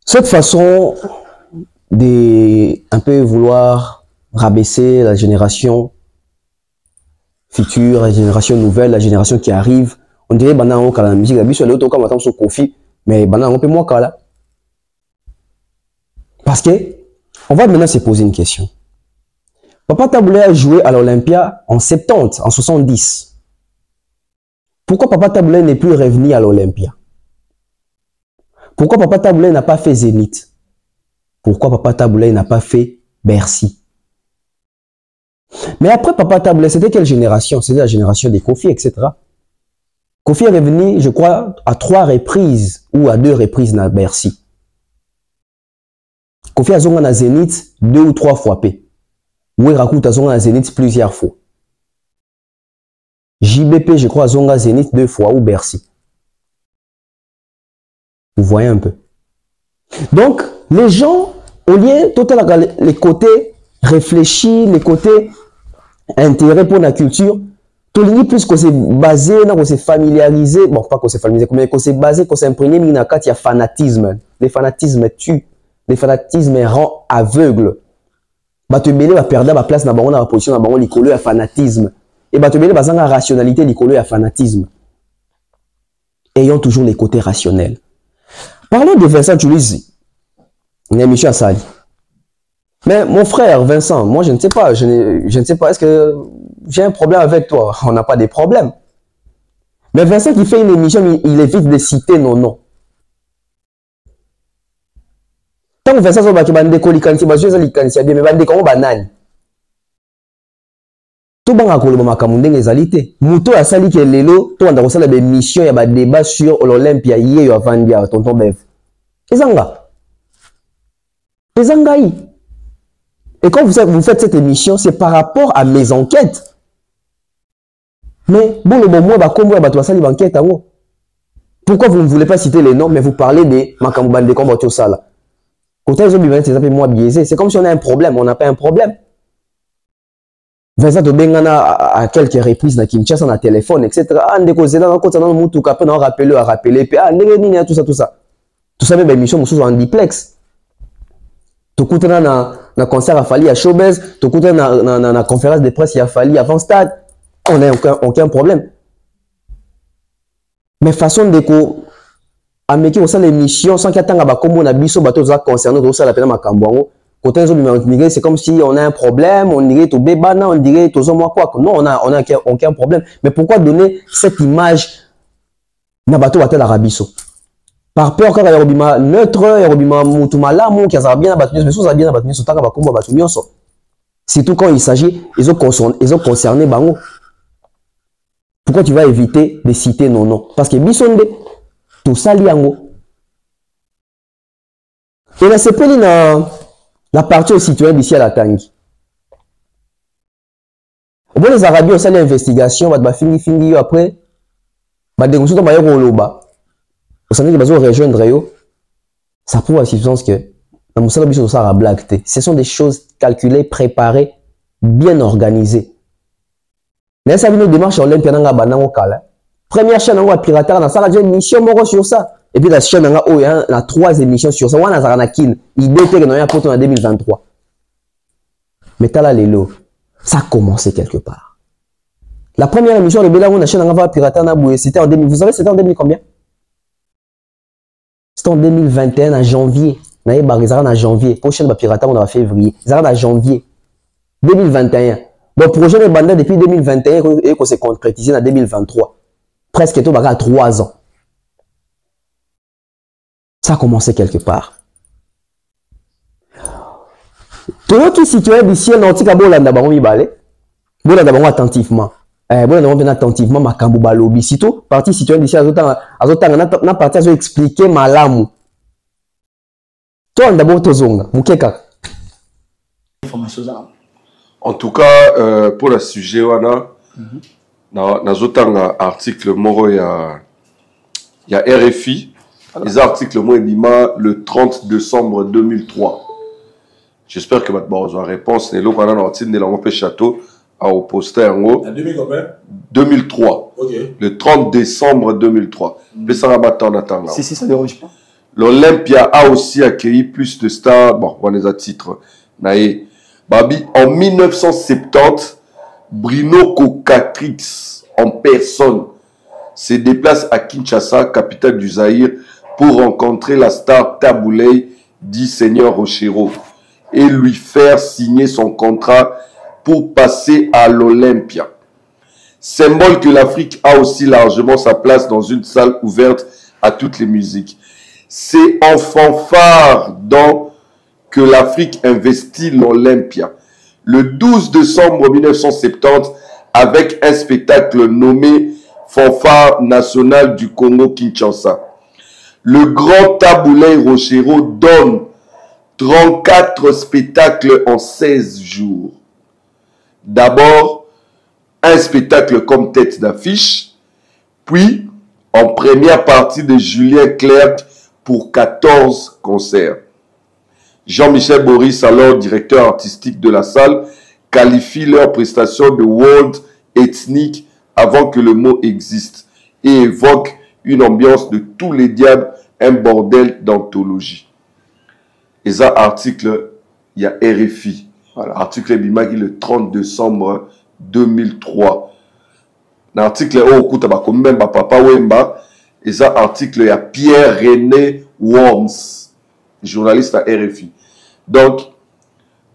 Cette façon de un peu vouloir rabaisser la génération future, la génération nouvelle, la génération qui arrive, on dirait que la musique, la musique, elle est autant comme sur Kofi, mais on peut moins là. Parce que, on va maintenant se poser une question. Papa Taboulay a joué à l'Olympia en 70, en 70. Pourquoi Papa Taboulay n'est plus revenu à l'Olympia? Pourquoi Papa Taboulay n'a pas fait Zénith? Pourquoi Papa Taboulay n'a pas fait Bercy? Mais après Papa Taboulay, c'était quelle génération? C'était la génération des Kofi, etc. Kofi est revenu, je crois, à 3 reprises ou à 2 reprises dans Bercy. Kofi a zonga na Zénith 2 ou 3 fois P. Ou Rakout a zonga na Zénith plusieurs fois. JBP, je crois, a zonga Zénith 2 fois ou Bercy. Vous voyez un peu. Donc, les gens, au lieu total les côtés réfléchis, les côtés intérêt pour la culture, tout le monde plus qu'on s'est basé, qu'on s'est familiarisé, bon, pas qu'on s'est familiarisé, mais qu'on s'est basé, qu'on s'est imprégné, il y a fanatisme. Les fanatismes tuent. Les fanatismes rend aveugle. Batebele va perdre la place dans la position dans la position à fanatisme. Et Batebele va la rationalité l'écolo à fanatisme. Ayons toujours les côtés rationnels. Parlons de Vincent Toulouse, une émission à Sali. Mais mon frère Vincent, moi je ne sais pas, je ne sais pas, est-ce que j'ai un problème avec toi? On n'a pas de problème. Mais Vincent qui fait une émission, il évite de citer nos noms. Tant que Vincent va bande ko likanisi bazo likanisi bien mais bande ko banani. Tout banga ko le makambo ndenge ezalité. Muto asali ke lelo to anda ko sala be mission ya ba débat sur l'Olympia hier yo avandia tonton Bev. Ezanga. Ezanga yi. Et quand vous faites cette émission, c'est par rapport à mes enquêtes. Mais bon le bon moi ba kombo ya ba to asali enquête ango. Pourquoi vous ne voulez pas citer les noms mais vous parlez des makambo bande ko ba to sala? C'est comme si on a un problème, on n'a pas un problème. Vincent Tobengana à quelques reprises dans Kinshasa, dans le téléphone, etc. Ah, ndeko zela na kota na mutu ka pe na rappeler puis ah ndenge nini tout ça tout ça. Tout ça même émission mususu en diplex. To kutana na concert à Fali à Showbiz, to kutana na conférence de presse à Fali avant stade. On n'a aucun problème. Mais façon de ko ameki au sein de l'émission sans qu'attendre à combo na biso bateau za concerné tout ça la peine makambo côté c'est comme si on a un problème, on dirait tout bébana, on dirait tout moi quoi. Non, on a aucun problème. Mais pourquoi donner cette image na bateau à tel arabiso? Par peur quand il y a robima neutre, il y a robima mutumala mon qui a bien na bateau mais ça bien na bateau ça ka ba combo bateau nyonso. Surtout quand il s'agit ils ont concerné bango. Pourquoi tu vas éviter de citer nos noms? Parce que bisonde tout ça liango. Et là c'est pas la partie aux citoyens d'ici à la Tangi. Au bout les Arabies ont fait l'investigation, bah fingi après, bah des consultants bah yoko au sein de bazo rejoindre yo, ça prouve à suffisance que la moussala biso ça a blague. Ce sont des choses calculées, préparées, bien organisées. Mais ça vient de démarche en l'Olympia nanga banango kala. Première chaîne en pirateur dans ça a déjà une mission moro sur ça. Et puis la chaîne en la 3 émissions sur ça. On a Zaranakin. Il était que nous avons en 2023. Mais t'as là les lots. Ça a commencé quelque part. La première émission de Bela, on a chaîne en pirateur c'était en 2000. Vous savez, c'était en 2000 combien? C'était en 2021 à janvier. On a eu en janvier. Prochaine pirateur, on a février. Zaran à janvier 2021. Donc projet de Banda depuis 2021 et qu'on s'est concrétisé en 2023. Presque tout à 3 ans. Ça a commencé quelque part. Tout le monde qui est situé d'ici, on a dit que attentivement. Attentivement, ma kambuba lobby. Sitôt, parti situé d'ici, on a parti à expliquer malamu. Toi, d'abord, tozonga, mukeka. En tout cas, pour le sujet, dans un article, il y a RFI. Les articles le 30 décembre 2003. J'espère que votre réponse est là. Château au poster en 2003. Okay. Le 30 décembre 2003. Si, ça ne dérange pas. L'Olympia a aussi accueilli plus de stars. Bon, on les a titres. Babi, en 1970, Bruno Cocatrix en personne se déplace à Kinshasa, capitale du Zaïre, pour rencontrer la star Taboulay, dit Seigneur Rochero, et lui faire signer son contrat pour passer à l'Olympia. Symbole que l'Afrique a aussi largement sa place dans une salle ouverte à toutes les musiques. C'est en fanfare donc que l'Afrique investit l'Olympia. Le 12 décembre 1970, avec un spectacle nommé Fanfare nationale du Congo-Kinshasa. Le grand Taboulé Rochero donne 34 spectacles en 16 jours. D'abord, un spectacle comme tête d'affiche, puis en première partie de Julien Clerc pour 14 concerts. Jean-Michel Boris, alors directeur artistique de la salle, qualifie leur prestation de world ethnique avant que le mot existe et évoque une ambiance de tous les diables, un bordel d'anthologie. Et ça, article, il y a RFI. Voilà. Article Bimagi le 30 décembre 2003. L'article est au coup de même papa Wemba. Et ça, article, il y a Pierre-René Worms, journaliste à RFI. Donc,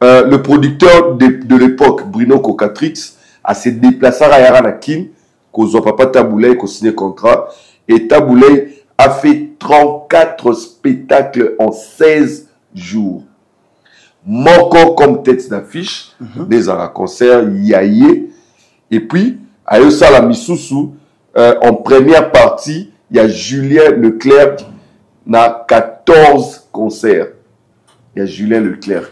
le producteur de l'époque, Bruno Cocatrix, a se déplacé à Yaranakin, qu'on papa Taboulé, qu'on signe contrat. Et Taboulé a fait 34 spectacles en 16 jours. Moko comme tête d'affiche, des concerts, Yaye. Et puis, à la Missoussou, en première partie, il y a Julien Leclerc, na 14 concerts. Il y a Julien Leclerc.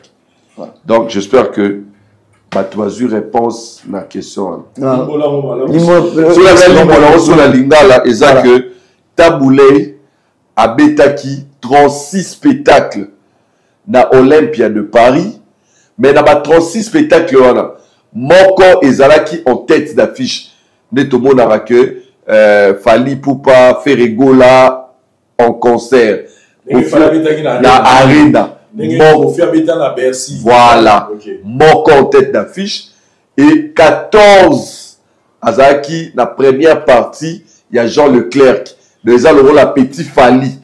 Voilà. Donc, j'espère que tu as eu réponse à la question. Sur la lingala, et ça que Taboulé a bétaki 36 spectacles na Olympia de Paris, mais dans 36 spectacles, Moko et Zalaki en tête d'affiche. Netomo n'a que Fali Poupa, Ferregola en concert. Na Arena. Voilà. Moko en tête d'affiche. Et 14 Azaki, la première partie, il y a Jean Leclerc. Les alors la petite Fali.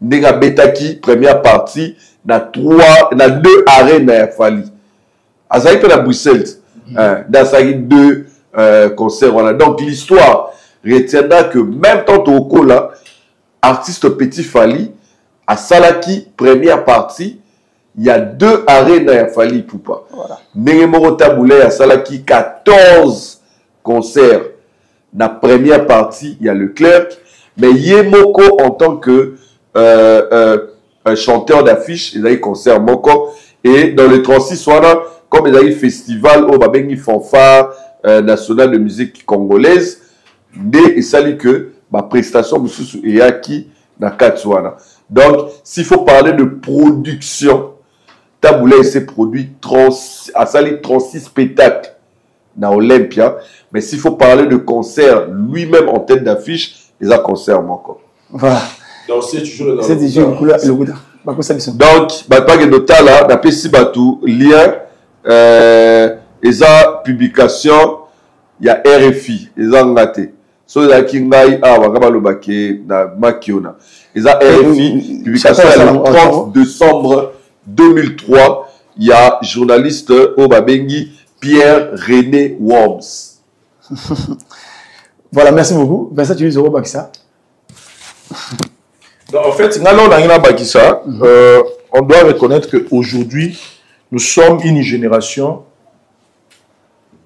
Nega Betaki, première partie, na 2 arènes à Fali. Azaki à Bruxelles. Dans ça 2 concerts. Voilà. Donc l'histoire retiendra que même tant au Kola, artiste petit Fali, à Salaki, première partie, il y a 2 arènes à Fali Poupa. Nérémoro Taboulé à Salaki, 14 concerts. Dans la première partie, il y a Leclerc. Mais Yemoko en tant que un chanteur d'affiche, il a eu concert Moko. Et dans le 36 comme il a eu festival au Babengi Fanfare national de musique congolaise, et ça dit que ma prestation est acquis dans Katswana. Donc, s'il faut parler de production, Taboulé s'est produit 36 spectacles dans Olympia. Mais s'il faut parler de concert, lui-même en tête d'affiche, il a concert encore. Voilà. Donc, c'est toujours le Gouda. Donc, pas de nota là, d'après si batou, lien, ils ont publication, il y a RFI, ils ont raté. So, il y a Kingai, Makiona. Ils ont RFI, publication le 30 décembre 2003. Il y a journaliste au Babengi, Pierre-René Worms. Voilà, merci beaucoup. Vincent, tu dis Zoro Bakissa. En fait, on doit reconnaître qu'aujourd'hui, nous sommes une génération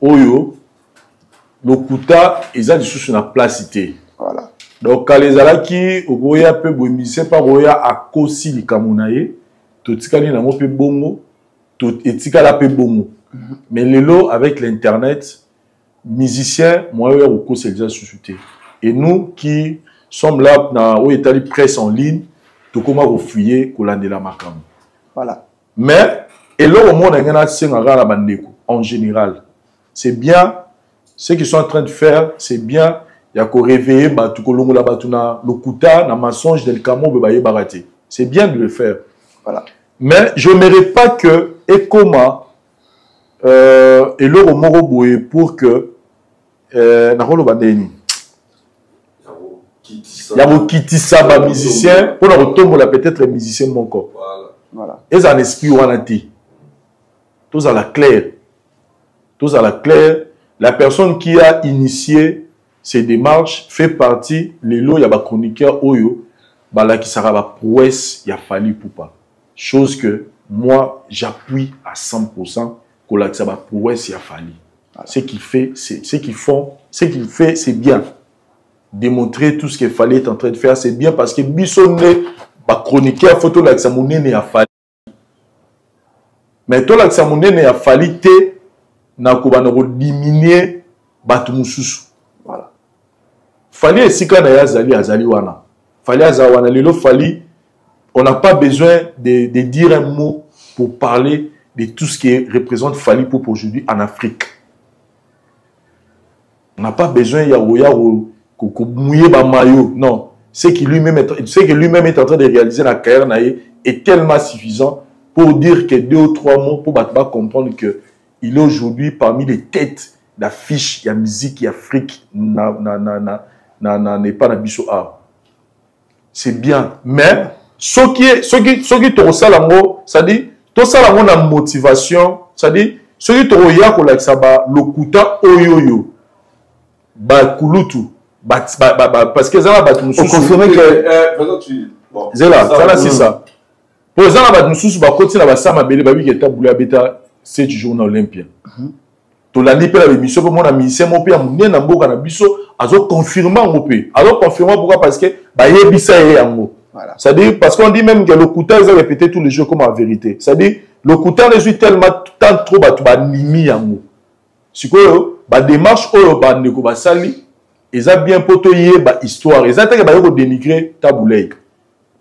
Oyo, Lokuta, ils ont des choses sur la placité. Voilà. Donc, quand les alaki, Ogoya peut boimisser par Oya à Kosi li Kamunaye, Totikali na mope bongo, Etikala pe bongo. Mais les lots avec l'internet, musiciens, moi, c'est déjà suscité. Et nous qui sommes là, dans la presse en ligne, tout comme refuyer la Makam. Voilà. Mais, et là, au monde, en général, c'est bien, ce qu'ils sont en train de faire, c'est bien, il y a qu'au réveiller, le kuta, le mensonge del camo, c'est bien de le faire. Voilà. Mais je n'aimerais pas que, et comment, et là, au Moro pour que, Narolo Bandeni. Il y a beaucoup qui ça, musicien, pour le retour, peut-être les musiciens mon corps. Voilà. Et ça en esprit ou en anti. Tous à la claire. Tous à la claire. La personne qui a initié ces démarches fait partie, les lots, il y a des chroniqueurs Oyo, qui sera la prouesse, il a fallu pour pas. Chose que moi, j'appuie à 100% que la prouesse, il a fallu. Ce qu'il fait, ce qu'ils font, ce qu'il fait, c'est bien. Démontrer tout ce qu'il fallait être en train de faire, c'est bien parce que Bissonné va chroniquer la photo là, ça monnaie a fallu. Mais tout là, ça monnaie a fallu, na ko diminuer batu mususu. Voilà. Fallait aussi quand azali wana. Fallait azawana lelo fallait. On n'a pas besoin de dire un mot pour parler de tout ce qui représente Fally pour aujourd'hui en Afrique. On n'a pas besoin de mouiller ba maillot. Non, ce que lui-même est en train de réaliser la carrière est tellement suffisant pour dire que 2 ou 3 mots pour comprendre que il est aujourd'hui parmi les têtes d'affiche, il y a musique, il y a Afrique, n'est pas dans biso art. C'est bien, mais ce qui est ça l'amour, c'est-à-dire tout ça l'amour la motivation, c'est-à-dire ce qui est ya ko la saba lokuta oyoyo ba kulutu parce que ça va confirmer que bon ça c'est ça. Pour exemple ba mususu ba continue ba sama bele ba wi ke tabula beta 7 jours na Olympia. To la lipe la émission pour mon ami c'est mon père mon na mboka na biso azo confirmer mon père. Alors confirmer pourquoi parce que ba yebisa ye yango. Voilà. C'est-à-dire, parce qu'on dit même que le Kouta, ils ont répété tous les jours comme en vérité. C'est-à-dire, le Kouta ne joue tellement tant trop, bah, nimi yango. C'est quoi, bah, démarche, bah, neko, bah, sali, ils ont bien potoyé, bah, histoire. Ils ont été, bah, dénigrer taboulé.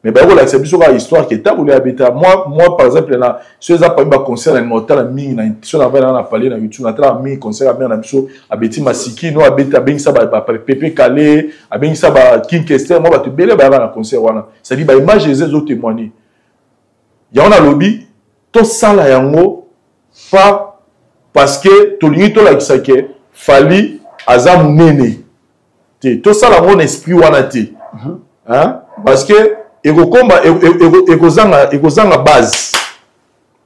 Mais, bah, là, c'est plus histoire qui est taboulé à bêta. Moi, par exemple, là, si ils ont pas eu un concert, ils ont été à mi, si on avait parlé dans YouTube, on a été à mi, concert à mi, on a mis à Betty Masiki, nous, à Beta, ben, ça, bah, Pépé Calé, à ben, ça, bah, King Kester, moi, bah, tu belé, bah, dans le concert, voilà. C'est-à-dire, bah, image, les autres témoigner. Il y a un lobby, tout ça, là, yango, pas parce que, tout le monde, tout là, qui s'est Fally, Azam, Néné. Tout ça, là, mon esprit, wana, hein, parce que, ekozanga base.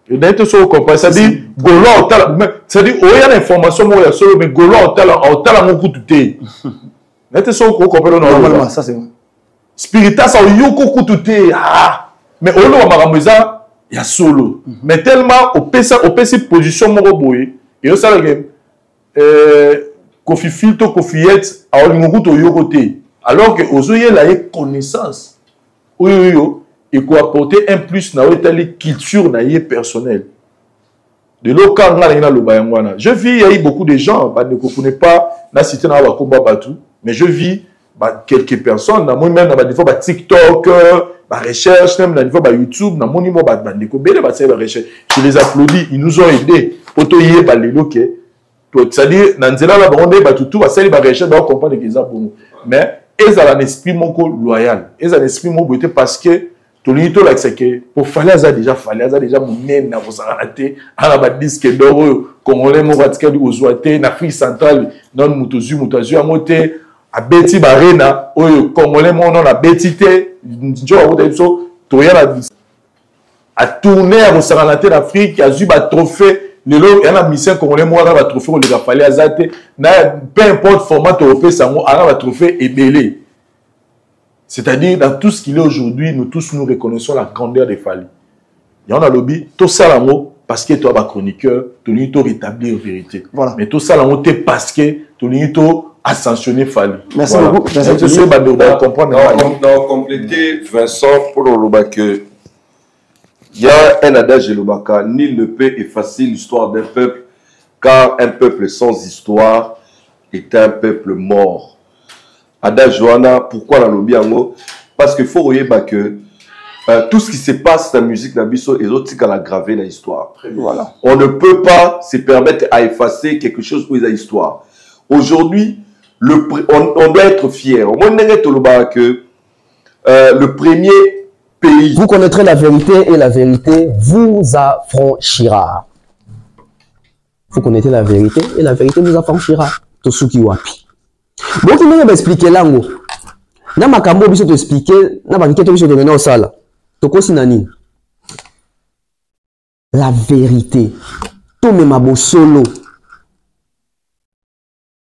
C'est-à-dire, c'est-à-dire, il y a l'information, mais Golo, normalement, ça c'est vrai. Spiritas, mais il y a solo. Mais tellement, au PC position, et ça, Kofi Filto, Kofi Yet, alors que aux yeux, il y a connaissance. Oui, il faut apporter un plus dans la culture personnelle. De l'autre, je vis, il y a eu beaucoup de gens, ne connaissent pas la cité dans la combat batou, mais je vis quelques personnes, moi-même, dans niveau TikTok, recherche, même dans niveau YouTube, dans mon niveau je les applaudis, ils nous ont aidés. C'est-à-dire, dans ce là on est tout, à celle recherche, on comprend que ça pour nous. Mais ils ont un esprit loyal. Ils ont un esprit beauté parce que tout le monde c'est que pour Fally déjà mon nez na vous arrêter à la disque d'or congolais mon radical du Ozoaté na Afrique centrale non mutozu à moté à Betty Barena oyo congolais mon non la Betty té njo so to ya la à tourner à Osaranate d'Afrique a eu ba trophée il y a un mission congolais moi va trophée on les a fallu azate na peu importe format européen ça moi va trophée et belé. C'est-à-dire, dans tout ce qu'il est aujourd'hui, nous tous nous reconnaissons la grandeur de Fally. Il y a un lobby, tout ça là parce que tu es un chroniqueur, tu as rétabli la vérité. Voilà. Mais tout ça là parce que tu as ascensionné Fally. Merci beaucoup. On compléter Vincent pour le que il y a un adage de l'Obaka, nul ne peut effacer l'histoire d'un peuple, car un peuple sans histoire est un peuple mort. Adage Johanna, pourquoi la lobby en parce qu'il faut regarder que tout ce qui se passe dans la musique d'Abisso et autres qui a gravé dans l'histoire. Voilà. On ne peut pas se permettre à effacer quelque chose pour la histoire. Aujourd'hui, on doit être fier. Au moins, que le premier pays. Vous connaîtrez la vérité et la vérité vous affranchira. Vous connaissez la vérité et la vérité vous affranchira. Tosuki wapi. Bon, qui m'a expliqué là, na makambo biso te expliquer, na banquette biso te mener au sala. Toko sinani. La vérité. To me mabo solo.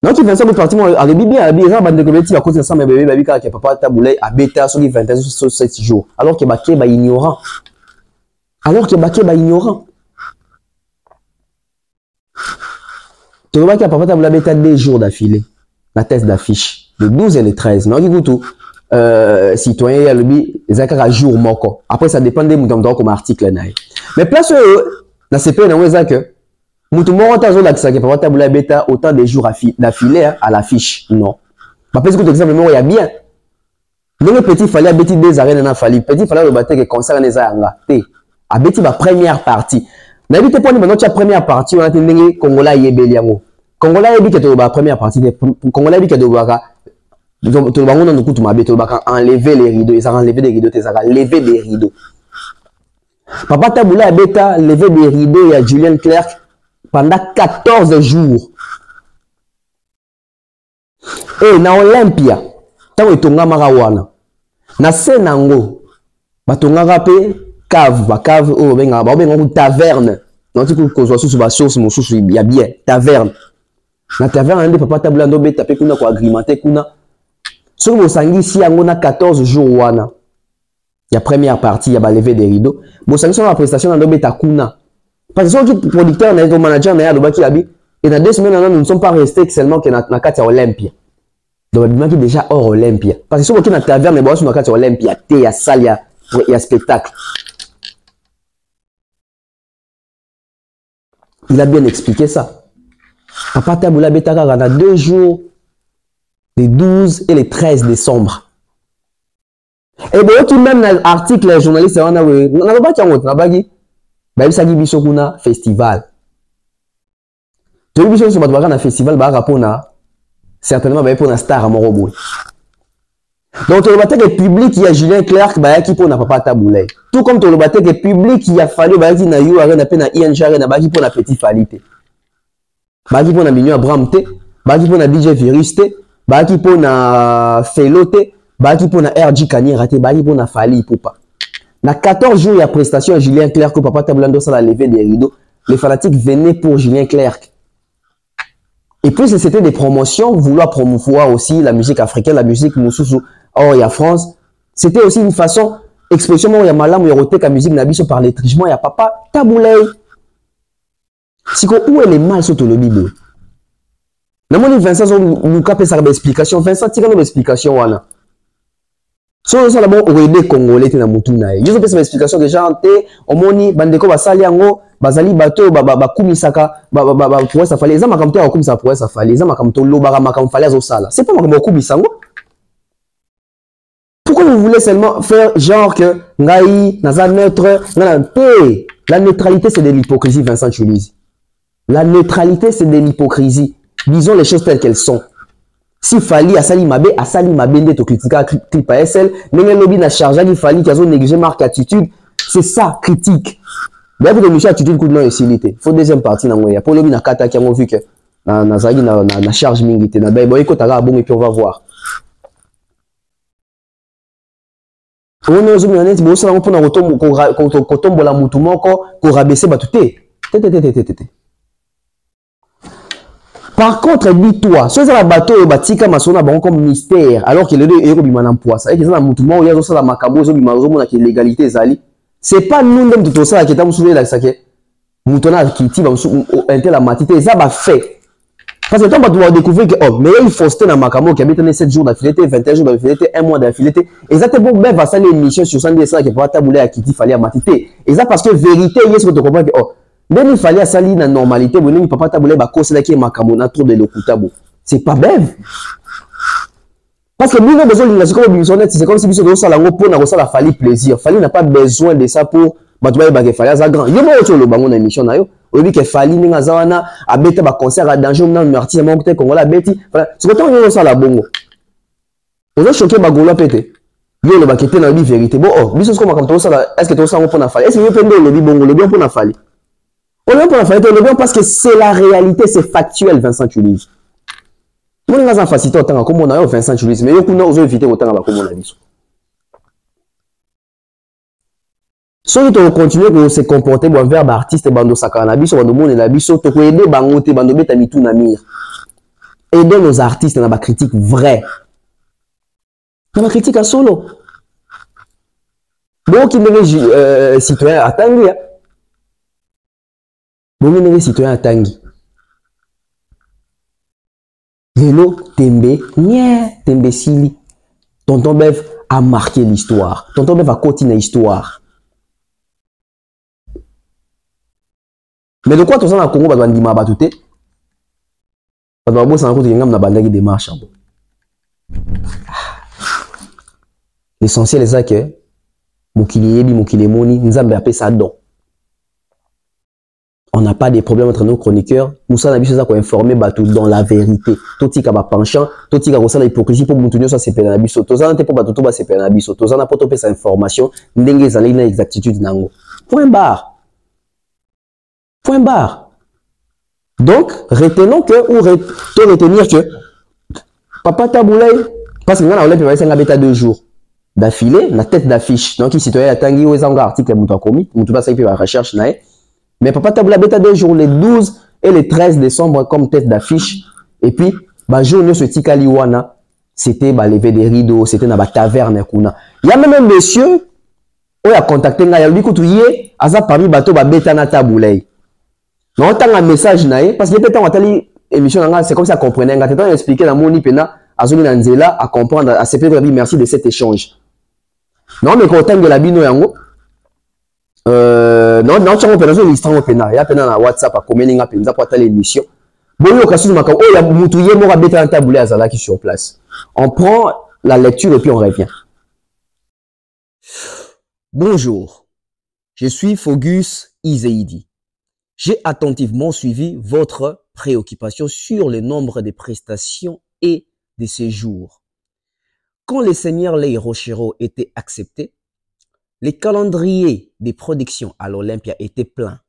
Donc, il Vincent est parti, à l'ébibé, à l'ébibé, à l'ébibé, à cause de ça, mais bébé, bébé, qui papa taboulé, à bêta, sur les 21 sur 7 jours. Alors que Baké, bah, ignorant. Alors que Baké, bah, ignorant. Tu vois qu'il a papa taboulé, bêta 2 jours d'affilée. La thèse d'affiche. Le 12 et le 13. Non, du coup, citoyen, il y a le bi, les accords à jour, moko. Après, ça dépend des moutons comme article, mais place, la CP, on a que, Moutoumon, on a dit que papa taboula bêta autant de jours d'affilée à l'affiche. Non. Parce que tout exemple, il y a bien. Dans le petit, il fallait bêti des arènes, il fallait petit, fallait le battre que concert les arènes. A bêti ma première partie. N'habitez pas maintenant la première partie, on a entendu Congolais et Béliamo. Congolais et que la première partie, Congolais et que tu vas enlever les rideaux, ils ont enlevé des rideaux, ils ont enlevé des rideaux. Papa taboula bêta, levé des rideaux, il y a Julien Clerc. Pendant 14 jours. Et na Olympia, tant que tonga marawana. Na Senango, batonga rapé cave, ba cave o benga, ba benga taverne. Non tu ko zo sous ba source mon sous il y a bien taverne. Na taverne ande papa tabulando be tapé kuna ko agrémenté kuna. Sur mo sangi si yango na 14 jours wana. Il y a première partie, il y a ba lever des rideaux. Bo sangi sur la prestation na be takuna. Parce que les producteurs, les managers, et dans 2 semaines, nous ne sommes pas restés seulement que dans la carte Olympia. Donc, il est déjà hors Olympia. Parce que si on est dans la taverne, on est dans la carte Olympia, il y a salle, il y a spectacle. Il a bien expliqué ça. Papa Taboula Betaka, on a 2 jours, les 12 et les 13 décembre. Et bien, tout de même, dans l'article, les journalistes, on a pas de bah, il s'agit de festival. Tu as vu que un festival, certainement, pour un star à Moroboy. Donc, tu as le public qui a Julien Clerc, qui pour n'a pas taboulé. Tout comme tu as le public qui a fallu, qui n'a eu à peine à INJ, qui pour la petite falité. Qui pour la Mignon Abramte, qui pour la DJ Virus, qui pour la Felote, qui pour la RG Kanye Raté, qui pour la Fali Poupa. Dans 14 jours, il y a prestation à Julien Clerc, que papa Taboulando ça a levé des rideaux. Les fanatiques venaient pour Julien Clerc. Et puis, c'était des promotions, vouloir promouvoir aussi la musique africaine, la musique Moussoussou. Oh, il y a France. C'était aussi une façon, expression, il y a malam, il y a roté la musique Nabiso par l'étrichement, il y a papa Taboulay. Si où est les mal sur le Bible? Namoni Vincent, nous capé ça l'explication. Vincent, tire nous l'explication, wana. So ça d'abord aider congolais na mutuna yo pesa explication que gens té omoni bandeko basali yango bazali bato ba kumisaka ba pour ça fallait za makamto ya kumisa pour ça fallait za makamto lobaka makamto fallait zo sala c'est pas makamto kumisango. Pourquoi vous voulez seulement faire genre que ngai naza neutre la neutralité c'est de l'hypocrisie Vincent Chulizi. La neutralité c'est de l'hypocrisie. Disons les choses telles qu'elles sont. Si Fali a sali mabe nde to critiquer clip à SL, n'engé lobby na charge qui Fali qui a négligé marque attitude, c'est ça critique. Mais pour monsieur attitude coup de non facilité. Faut deuxième partie na ngoya. Pour lobby na kata qui a vu que na zagi na charge mingité na ba boy ko taka bon et puis on va voir. On est aux minutes bo ça pour na kotombo la mutu moko ko rabaisser batuté. Par contre, dis-toi, si la bateau batika masona bon comme mystère, alors que le héros biman poids, ça et que ça la mouvement il y a ça la makambo zo bimazo na que l'égalité zali. C'est pas nous même de tout ça qui t'a soulevé là ça que moutona qui ti ba inter la matité ça va fait. Parce que quand tu vas découvrir que oh mais il faut rester dans makambo qui habite 7 jours d'affilée, 21 jours d'affilée, 1 mois d'affilée, et ça te bon ben va ça l'émission sur 100 ça qui pas tabouler à qui fallait à matité. Et ça parce que vérité, il est-ce que tu comprends que oh mais il fallait salir la normalité, mais il papa taboulé ba cause là qui est makamona trop de l'okutabo. C'est pas bête. Parce que nous avons besoin de la c'est comme si nous avons la pour na la fali plaisir. Fali n'a pas besoin de ça pour batouba ba fali za grand. Yo mo to lo bango na émission na yo. Au lieu que fali ninga zawana abeta ba concert à danger na artiste mo peut Congola beti. Voilà, c'est quand on ça la bongo. On a choqué ba gola pété. Yo le ba kété na vérité. Bon oh, biso comme comme to ça est-ce que to ça on pour na fali? Est-ce que yo pendo le bongo le bien pour na fali? On est pour la fête, on est bien parce que c'est la réalité, c'est factuel, Vincent Chulizi. Moi, je vais faciliter autant comme on a eu Vincent Chulizi, mais je vais éviter autant comme on a dit. Si on continue à se comporter envers l'artiste, bando sakanabis, bando monde la biso, to ko aider bangote, bando beta mitu na mir. aider nos artistes dans ma critique vraie. Dans ma critique à solo. Bon, qui n'est citoyen à Tanguy. Bon, qui n'est citoyen à Tanguy. Lelo Tembe, Tembe Sili. Tonton Bev a marqué l'histoire. Tonton Bev a continué l'histoire. Mais de quoi tu as dans le Congo, tu as dit que tu as l'essentiel est ça que on n'a pas de problème entre nos chroniqueurs. Nous sommes habitués à informer dans la vérité. Tout ce qui est penchant, tout ce qui est l'hypocrisie pour nous ça c'est pénabiso. Tout ça n'est pas tout c'est pénabiso. Tout ça n'a pas topé sa information. N'engue zali na exactitude nango. Point barre. Point barre. Donc retenons que ou retenir que Papa Taboulay parce que nous on a fait un bêta 2 jours d'affilée, la tête d'affiche. Donc ici citoyen Tanguy ou un article muto commis, muto pas ça fait la recherche nae. Mais Papa Taboula bêta 2 jours, les 12 et les 13 décembre comme tête d'affiche. Et puis, jour ce Tikaliwana, c'était lever des rideaux, c'était dans la taverne. Il y a même un monsieur qui a contacté, il a dit que Aza parmi bateau bêta na Taboulay. Non, on a un message parce qu'il était en émission, c'est comme ça qu'on comprenait. On a expliqué dans mon ipena, Azoni Nanzela à comprendre, à se faire merci de cet échange. Non, mais quand on a la bino yango, non, tu as un listant open, il y a un WhatsApp à communiquer à penza pour l'émission. Bon, il y a Moutouye Mora Bétan Taboulé Azala qui est sur place. On prend la lecture et puis on revient. Bonjour, je suis Fogus Izeidi. J'ai attentivement suivi votre préoccupation sur le nombre de prestations et de séjours. Quand le Seigneur Lei Rochero était accepté, les calendriers des productions à l'Olympia étaient pleins.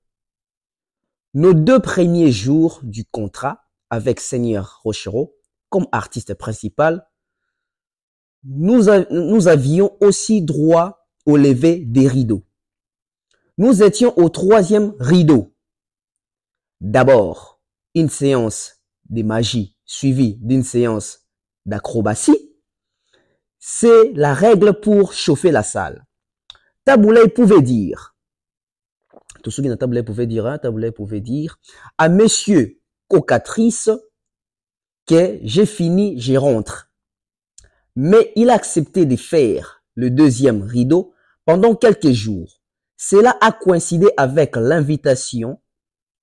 Nos 2 premiers jours du contrat avec Seigneur Rochero comme artiste principal, nous avions aussi droit au lever des rideaux. Nous étions au 3e rideau. D'abord, une séance de magie suivie d'une séance d'acrobatie. C'est la règle pour chauffer la salle. Taboulay pouvait dire, tout ce qui Taboulay pouvait dire à monsieur Cocatrice que j'ai fini, je rentre. Mais il a accepté de faire le 2e rideau pendant quelques jours. Cela a coïncidé avec l'invitation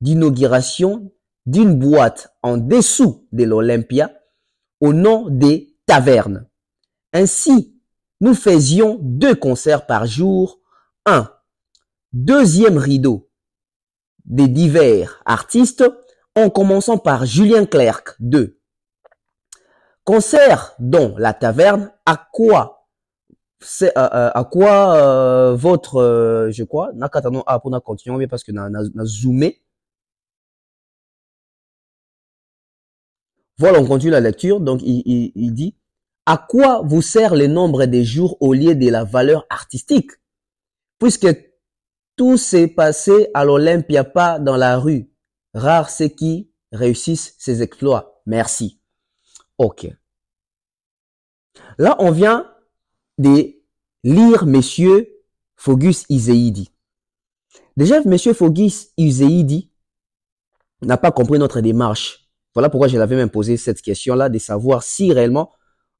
d'inauguration d'une boîte en dessous de l'Olympia au nom des tavernes. Ainsi, nous faisions 2 concerts par jour, un 2e rideau des divers artistes en commençant par Julien Clerc 2. Concert dans la taverne, à quoi votre, je crois, nakatano a pour continuer parce que na zoomé. Voilà, on continue la lecture. Donc, il dit, à quoi vous sert le nombre des jours au lieu de la valeur artistique? Puisque tout s'est passé à l'Olympia, pas dans la rue. Rares ceux qui réussissent ces exploits. Merci. Ok. Là, on vient de lire monsieur Fogus Izeidi. Déjà, monsieur Fogus Izeidi n'a pas compris notre démarche. Voilà pourquoi je l'avais même posé cette question-là, de savoir si réellement,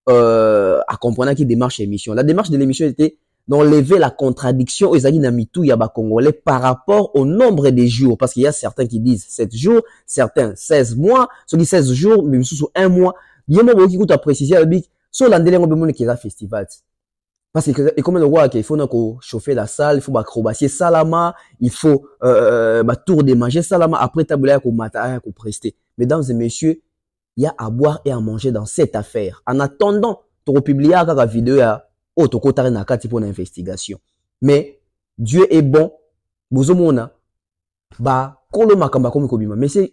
à comprendre qui démarche l'émission. La démarche de l'émission était d'enlever la contradiction aux Namitou Yaba Congolais par rapport au nombre des jours. Parce qu'il y a certains qui disent 7 jours, certains 16 mois, ceux qui 16 jours, même sous 1 mois. Il y a beaucoup qui coûte à préciser, sur l'andélé, on peut qu'il y a festival. Parce que, et comme le roi, il faut chauffer la salle, il faut acrobatie salama, il faut, tour de manger salama, après tabouler pour matin, pour prester. Mesdames et messieurs, il y a à boire et à manger dans cette affaire. En attendant, tu publier la vidéo à Otokotare Nakati pour l'investigation. Mais, Dieu est bon. Bozomona, kolo makamba komi kobima. Mais c'est,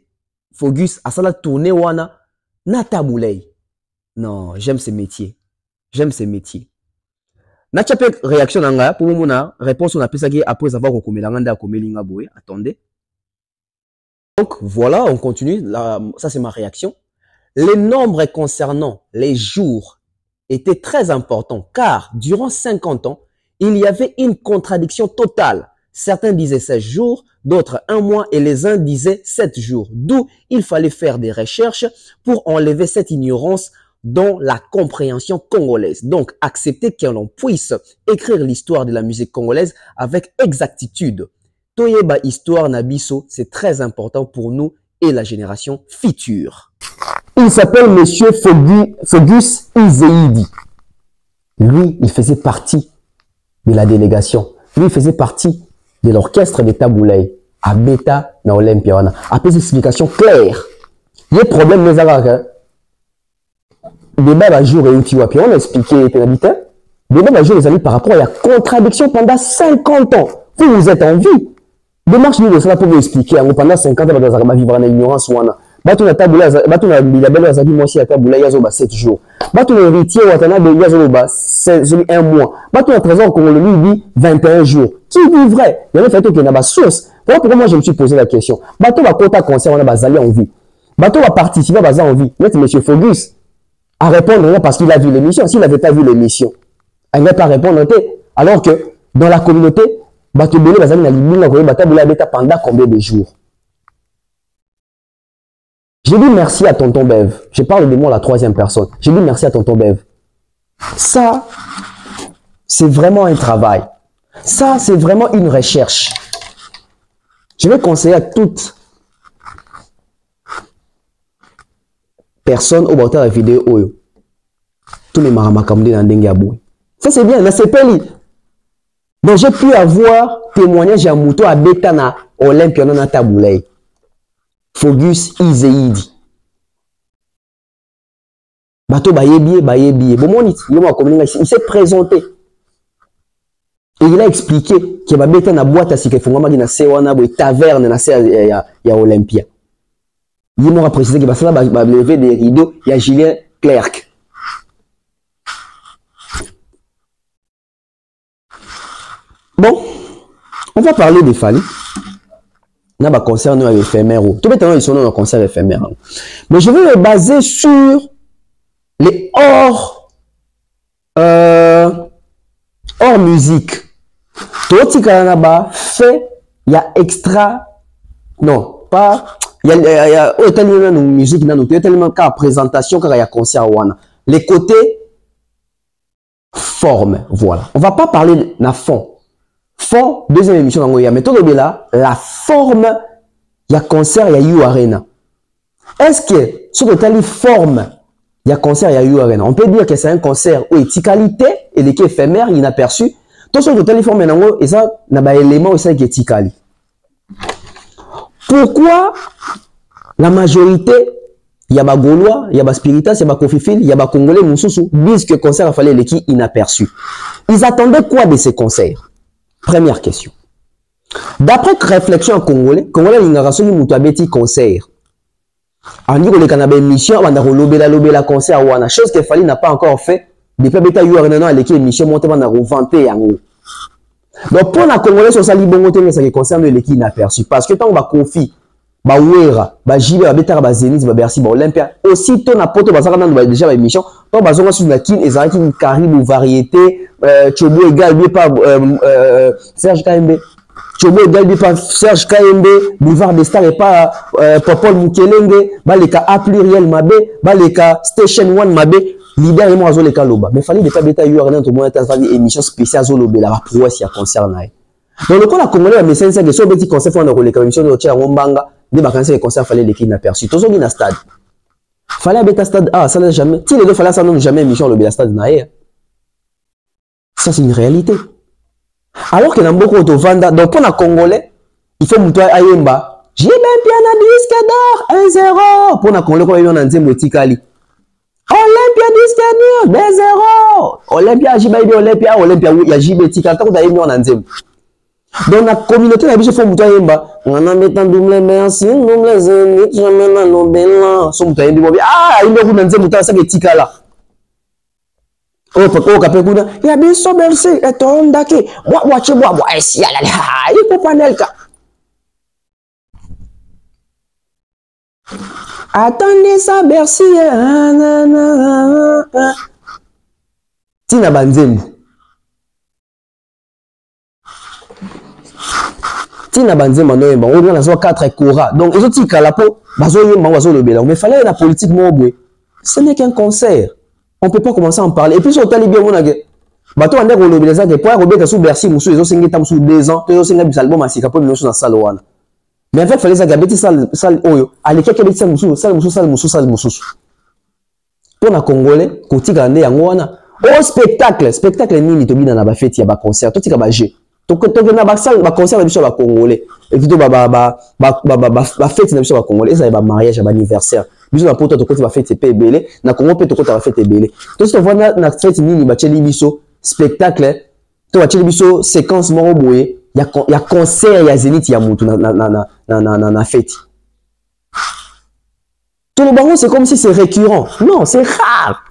Fogus, à ça la tournée wana, na taboulay. Non, j'aime ce métier. J'aime ce métier. Natchape réaction nanga pour mon réponse on a appelle ça après avoir recommencé l'anganda komelinga boé. Attendez. Donc voilà, on continue. Là, ça c'est ma réaction. les nombres concernant les jours étaient très importants car durant 50 ans, il y avait une contradiction totale. Certains disaient 16 jours, d'autres 1 mois et les uns disaient 7 jours. D'où il fallait faire des recherches pour enlever cette ignorance dans la compréhension congolaise. Donc, accepter que l'on puisse écrire l'histoire de la musique congolaise avec exactitude. Toyeba histoire Nabiso, c'est très important pour nous et la génération future. Il s'appelle Monsieur Fogus Izeidi. Lui, il faisait partie de la délégation. Lui, il faisait partie de l'orchestre de Taboulaye à Beta na Olympia. Après, explication claire. Il y a un problème, mais débat va jour et un petit wapi. On a expliqué les pénalités. Débat va jour, les amis, par rapport à la contradiction pendant 50 ans. Vous êtes en vie. Démarche nous de cela pour vous expliquer. Pendant 50 ans, vous allez vivre en ignorance. Batu na tabula, batu na bilabelo ya zabi mosi ya tabula ya zoba 7 jours. Batu na héritier watana de ya zoba 1 mois. Batu na trésor congolais lui dit 21 jours. Qui dit vrai? Il y a fait que na ba source. Voilà pourquoi moi je me suis posé la question. Batu va kota concert on a bazali en vie. Batu va participer baza en vie. Mais monsieur Fogus à répondre parce qu'il a vu l'émission. S'il n'avait pas vu l'émission, il ne va pas répondre. Alors que dans la communauté, batu belé bazali na libinga ko batabula beta pendant combien de jours? J'ai dit merci à tonton Bev. Je parle de moi à la 3e personne. J'ai dit merci à tonton Bev. Ça, c'est vraiment un travail. Ça, c'est vraiment une recherche. Je vais conseiller à toute personne au bord de la vidéo. Tous les maramakamdi dans Dengiabou. Ça, c'est bien. C'est peli. Donc, j'ai pu avoir témoignage à Mouto à Betana Olympia na Taboulaye. Fogus Izeidi. Bato bayebiye. Bon, il s'est présenté. Et il a expliqué qu'il va mettre na boîte à ce qu'il faut na sewana bo taverne na ya Olympia. Il m'a précisé qu'il va lever des rideaux, il y a Julien Clerc. Bon, on va parler des Fally. On va concerner avec éphémère. Tout maintenant ils sont dans un concert éphémère. Mais je vais me baser sur les hors musique. Tout Kanaba fait, il y a extra, non pas, il y a tellement de musique dans nous, tellement qu'à présentation qu'il y a concert wana. Les côtés forme, voilà. On va pas parler de la fond. Fond, deuxième émission dans Goya. Mais tout le là, la forme, il y a concert, il y a You Arena. Est-ce que, sur le tali forme, il y a concert, il y a You Arena? On peut dire que c'est un concert où il y a qualité et les qui éphémère, inaperçu. Tout sur le tali forme, et ça, il y a un élément où c'est qui est quali. Pourquoi la majorité, il y a des Gaulois, il y a des Spiritas, il y a des Kofifil, il y a des Congolais, Moussoussou, disent que le concert a fallu les qui inaperçu. Ils attendaient quoi de ces concerts? Première question. D'après réflexion en congolais, il y a un petit concert. On dit que les Canadiens mission, on a lobé concert, ou chose que Fally n'a pas encore fait. Depuis que il y a une émission montée, on a revanté. Donc pour la Congolais, sur ça, ça concerne l'équipe inaperçue. Parce que tant on va confier, Ouera, Jibé, Zénith, Bercy, Olympia, aussitôt on a poto, déjà l'émission, on va sur la kin, et ça une carrière variété, Chobo égal, lui pas Serge KMB. Chobo égal, lui pas Serge KMB, Boulevard des Stars et pas Popol Mukelenge, Baleka A pluriel Mabé, Baleka Station One Mabé, leader et moi Zoleka Loba. Mais fallait pas bêta eu rien, tout le monde a une émission spéciale Zolobé, la prouesse, il y a concert. Donc le cas la Congolais, mais c'est que sur petit concert, on a roulé comme émission de Tchela Wombanga, des vacances, les concerts, fallait les qui inaperçus. Tout ça, il y a un stade. Fallait bêta stade, ah, ça n'a jamais, si les deux fallait ça n'a jamais émission le stade naïe. Ça, c'est une réalité. Alors que dans beaucoup de Vanda, donc pour les Congolais, il faut monter à Yemba. J'ai bien un disque d'or, 1-0. Pour les Congolais, quand ils ont un deuxième Tikali. Olympia disque d'or, 2-0. Olympia, Olympia, il y a JB Tikali. Tant que vous avez un deuxième. Dans la communauté, il y a monter à Yemba. On a mis un double merci, double zénith, jamais dans nos belles. Son monter à Yemba. Ah, il y a un deuxième, ça qui est Tikala. Oh, kapekuna ya biso merci etondaki wache bwa esi ala iko panelka Attendez ça, Bercy. Tina Banzembu. Tina Banzembu, on a 4 Cora. Donc, ils ont dit qu'à la peau, mais il fallait la politique, ce n'est qu'un concert. On ne peut pas commencer à en parler. Et puis, si on t'a bien, on a dit, bateau on a relobé ça, pour Robert sous Bercy, ils ont 5 ans sous 2 ans, ils ont 5 albums à Sika pour nous dans la salle. Mais en fait, il fallait ça, il salle, allez, quelqu'un qui dit salle, pour les Congolais, quand tu as au spectacle, nini, tu as un fête, il y a un concert, tu as un jeu. Tu as un concert, il y a un Congolais. Et puis, tu as un fête, il y a un Congolais, il y a un mariage, un anniversaire. Biso na poto to koti ba fête ebele na Congo pe to koti ba fête ebele to se voit na fête nini ba cheli biso spectacle to ba cheli biso séquence moko boye ya concert ya Zénith ya mutu na fête tout le bango c'est comme si c'est récurrent. Non, c'est rare,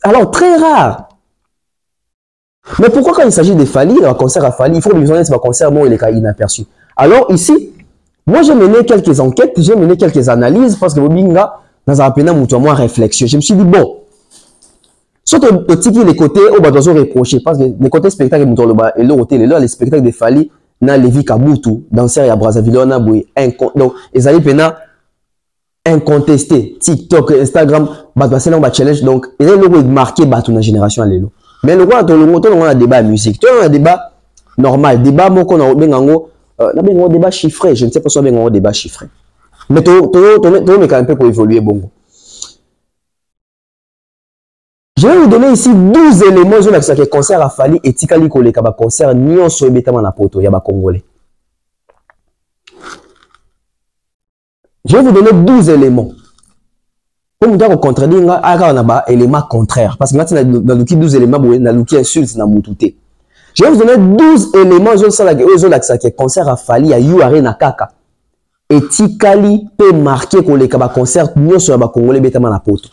alors très rare. Mais pourquoi quand il s'agit de Fally, un concert à Fally, il faut besoin d'être un concert bon, il est inaperçu. Alors ici moi j'ai mené quelques enquêtes, j'ai mené quelques analyses parce que Bobinga dans un peu moins réflexion. Je me suis dit, bon, surtout les côtés, on va devoir reprocher parce que les côtés spectacles, les spectacles de Fally, na Lévi Kabutu, danseur à Brazzaville, on a boué. Donc, ils allaient pena incontesté. TikTok, Instagram, c'est un challenge. Donc, ils allaient marquer la génération à l'élo. Mais le roi, on a un débat musique. Tu as un débat normal. Débat, moi, qu'on a un débat chiffré. Je ne sais pas si on a un débat chiffré. Mais tu mais quand même pour évoluer bon. Je vais vous donner ici 12 éléments sur le concert à Fally et Tikali Koleka ba concert nion so ebetama na poto ya ba congolais. Je vais vous donner 12 éléments. Pour vous dire au contraire, on a ba éléments contraires parce que maintenant dans le 12 éléments dans le insulte na mututé. Je vais vous donner 12 éléments sur le concert à Fally à Yuare na Kaka. Et Tikali peut marquer qu'on les concert nous sur les Congolais bétaman na poto.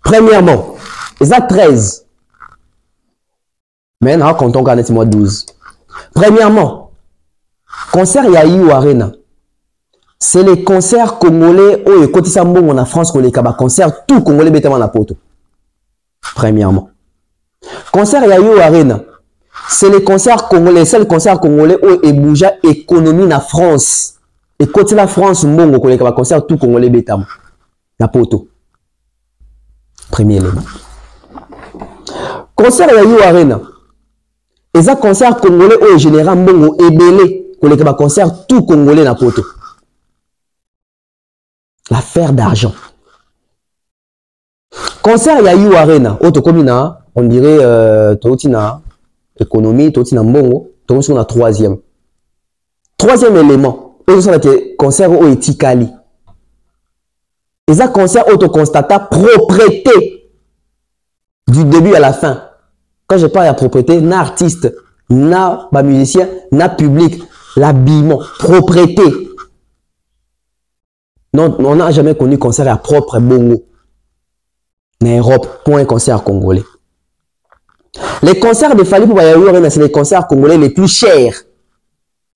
Premièrement, ils ont 13. Maintenant, quand on gagne, c'est moi 12. Premièrement, concert Yaïou Arena. C'est les concerts congolais où les côtés Sambon en France qu'on les concert tout Congolais bétaman na poto. Premièrement. Concert Yaïou Arena. C'est les concerts congolais, c'est le concert congolais où il bouge économie na France. Et côté la France, mbongo qu'on les concert tout Congolais bétam. Na poto. Premier élément. Concert Yaïou Arena. Et ça concert congolais où général mbongo ebélé qu'on les concert tout Congolais na poto. L'affaire d'argent. Concert Yaïou Arena. Auto komina, on dirait Totina. Économie, tout na mbongo, tout sur la troisième. Troisième élément, c'est concert au Tikali. Et ça concert auto constata propriété du début à la fin. Quand je parle de propriété, na artiste, na musicien, na public, l'habillement, propriété. Non, on n'a jamais connu concert à propre bongo. En Europe, pour un concert congolais. Les concerts de Fally pour Yaïou Arena, c'est les concerts congolais les plus chers.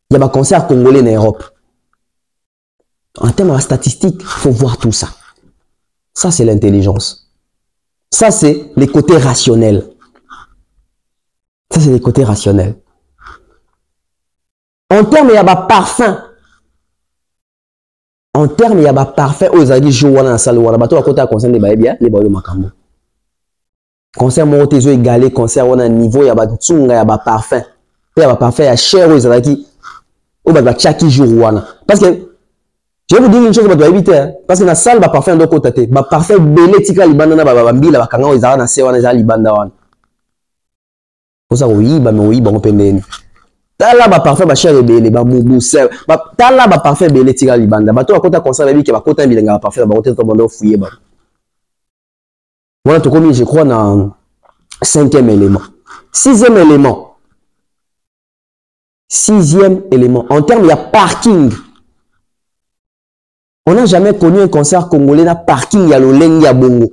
Il y a des concerts congolais en Europe. En termes de statistiques, il faut voir tout ça. Ça, c'est l'intelligence. Ça, c'est les côtés rationnels. Ça, c'est les côtés rationnels. En termes, il y a des parfums. En termes, il y a des parfums. Oh, ils ont dit, je vais dans la salle. Je vais à côté de concert de Baébia, les Baébia Makambo. Concert monté, égalé, concert on a un niveau, il y a des tsunga, il y a des parfums. Il y a des parfums, il y a cher, ils ont dit, oh, bah, chaque jour, parce que, je vais vous dire une chose que vous éviter, parce que dans la salle, il y a des parfums de côté, il y a des parfums belé, tika, libanda, il y a des parfums, ils ont un sewa, ils ont libanda. Pour ça, oui, bah, oui, bah, on peut mener. Tala, bah, parfum, bah, cher, belé, bah, moubou, sel, bah, tala, bah, parfum, belé, tika, libanda. Bah, toi, à côté, concert, il y a des côté, il y a des parfums, bah, on peut te fouiller, bah. Voilà, tout comme je crois dans 5e élément. 6e élément. 6e élément. En termes, il y a parking. On n'a jamais connu un concert congolais dans parking, il y a le lengi à bongo.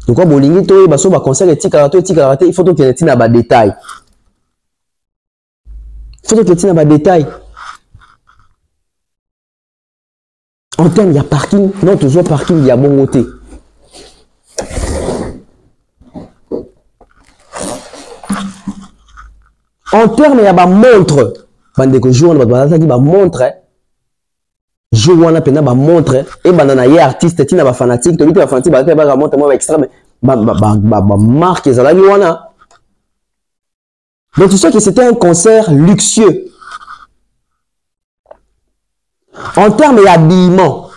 Donc, quand bolingi to baso ba concert et tikarato, il faut que tu aies un détail. Il faut que tu aies un détail. En termes, il y a parking. Non, toujours parking, il y a bon côté. En termes, il y a ma montre. Bande que jour, on va montre. Jour, on a peine ma montre. Et banana y artiste, tina ba fanatique. Tu dis ba fanatique, ba montre moi extra, mais ba marque les alagi wana. Donc tu sais que c'était un concert luxueux. En termes d'habillement,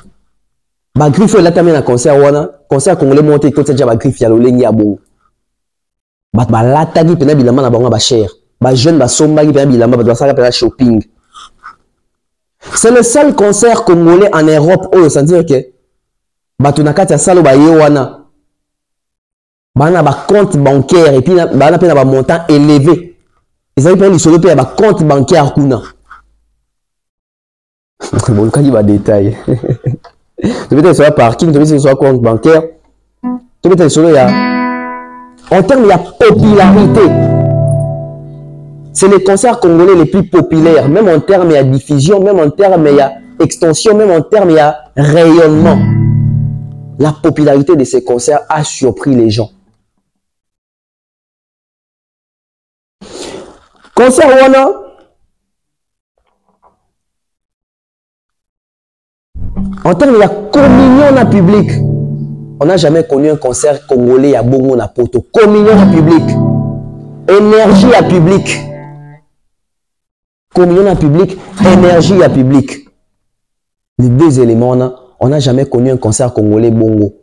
ba griffe là tamé na concert wana, concert congolais monté tout ça déjà ba griffe ya lolengi ya bon. Ba latagi pena bilamba na bango ba cher. Ba jeune ba somba qui pena bilamba ba doit ça pena shopping. C'est le seul concert congolais en Europe où ça dire que ba tunakati ya salo ba yewana. Ba na ba compte bancaire et puis ba na pena ba montant élevé. Ils avaient payé les solo ba compte bancaire kuna. Bon, quand il va détailler. Tu peux être sur le parking, tu peux être sur le compte bancaire. Tu peux être sur le. En termes de popularité, c'est les concerts congolais les plus populaires, même en termes de diffusion, même en termes de extension, même en termes de rayonnement. La popularité de ces concerts a surpris les gens. Concert Wana. En termes de la communion dans le public, on n'a jamais connu un concert congolais à Bongo na poto. Communion dans le public, énergie à public. Communion dans le public, énergie à public. Les deux éléments, on n'a jamais connu un concert congolais Bongo.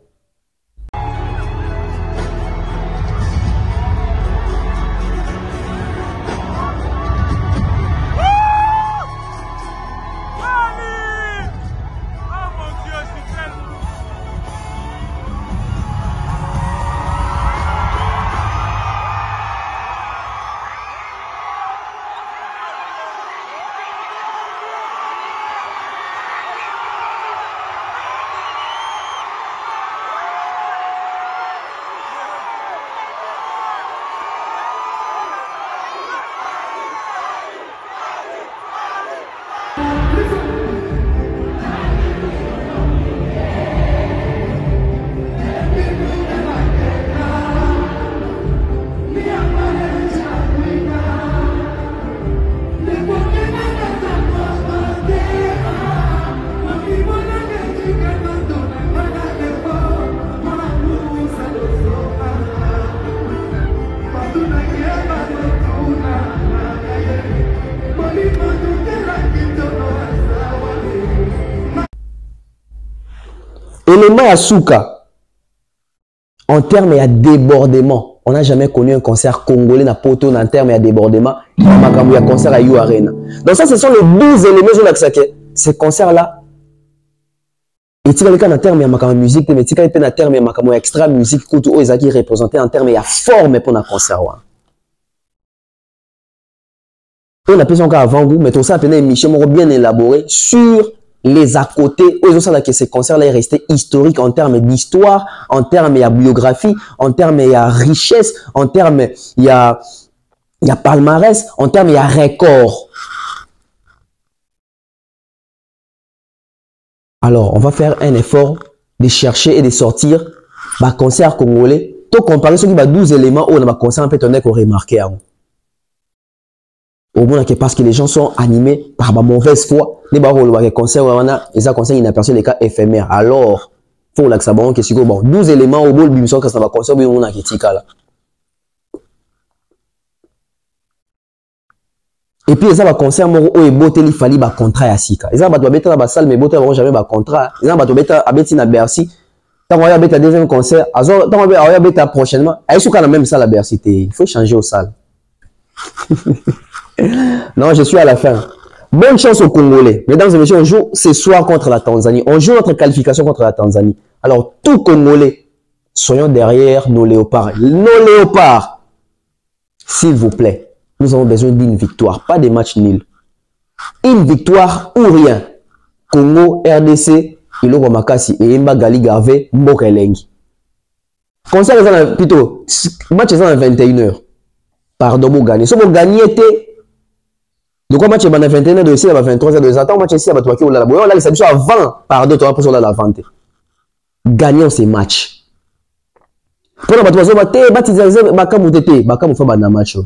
Élément à Souka, en termes de débordement, on n'a jamais connu un concert congolais na poto en termes de débordement. Il y a un concert à You Arena. Donc ça, ce sont les 12 éléments sur l'accès. Ces concerts-là, et tu vas en termes de musique, mais tu vas en termes de extra musique, où ils ont représenté en termes de forme pour un concert. On a plus encore avant vous, mais tout ça, une émission bien élaborée sur les à côté, ils ont ça que ces concerts-là est resté historique en termes d'histoire, en termes de biographie, en termes de richesse, en termes de palmarès, en termes de record. Alors, on va faire un effort de chercher et de sortir les concerts congolais. Tout comparer ceux qui ont 12 éléments où on a un concert un peu tonné qu'on remarqué. Au moins, parce que les gens sont animés par ma mauvaise foi. Les concerts, ils ont inaperçu les cas éphémères. Alors, il faut que ça bon, 12 éléments au bout de ça va concert, on a là. Et puis, ils ont un concert, il fallait un contrat à Sika. Ils ont un salle, mais ils n'ont jamais un contrat. Ils ont un Bercy. Quand on a un deuxième concert, quand on a un prochainement, ils sont dans la même salle à Bercy. Il faut changer aux salles. Non, je suis à la fin. Bonne chance aux Congolais. Mesdames et messieurs, on joue ce soir contre la Tanzanie. On joue notre qualification contre la Tanzanie. Alors, tout Congolais, soyons derrière nos léopards. Nos léopards, s'il vous plaît, nous avons besoin d'une victoire, pas des matchs nuls. Une victoire ou rien. Congo, RDC, Iloko Makasi et Imba Gali Garvé, Mboka Elengi. Concert, plutôt, match est à 21h. Pardon, vous gagnez. Si vous gagnez, Donc, quand match est 21 de ici, 23 de attends, match ici, tu vas là. On a les avant, pardon, tu vas pour la vente. Gagnons ces matchs. Pour la bataille, match.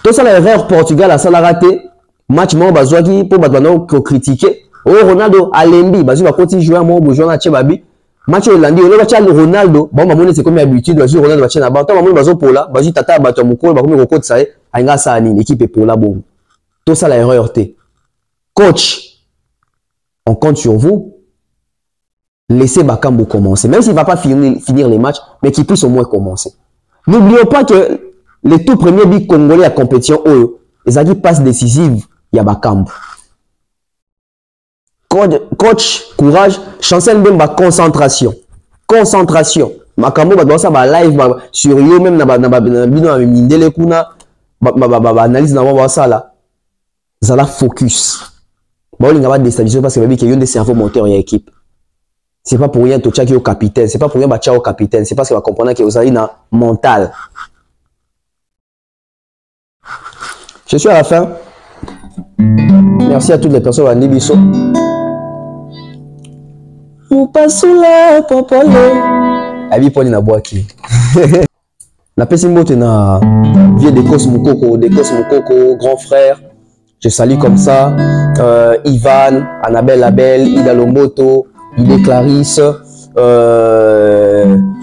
Tout ça, l'erreur Portugal a ça raté. Match, moi, bazouaki, pour battre critiquer. Oh, Ronaldo, Alembi, bazou va continuer jouer à mon besoin à Tchebabi. Match au lundi, on va chat Ronaldo. Bon, ma monnaie, c'est comme d'habitude, bazou Ronaldo va chat na bas. Tant ma monnaie, bazou pour là, bazou tata, bateau mouko, bazou mouko de ça, aïnga ça, l'équipe est pour là, bon. Tout ça, l'erreur T. Coach, on compte sur vous. Laissez Bakambu commencer. Même s'il ne va pas finir les matchs, mais qu'il puisse au moins commencer. N'oublions pas que les tout premiers big congolais à compétition, les acquis passent décisives, il y a Bakambu. Coach, courage, chancelle même ma concentration. Concentration. Makambu va ça va live sur yo même na bino mindele kuna analyse na ça là. Ça la focus. Ba olinga ba déstabiliser parce que baby que yon des cerveaux moteurs ya équipe. C'est pas pour rien to check au capitaine, c'est pas pour rien ba au capitaine, c'est parce que va comprendre que vous avez na mental. Je suis à la fin. Merci à toutes les personnes à Nibiso. Nous passons là, popolo. Abi poni na boaki. Na pesi mbote na vieux Dekos Mukoko, grand frère. Je salue comme ça Ivan, Annabelle Labelle, Ida Lomboto, Ida Clarisse,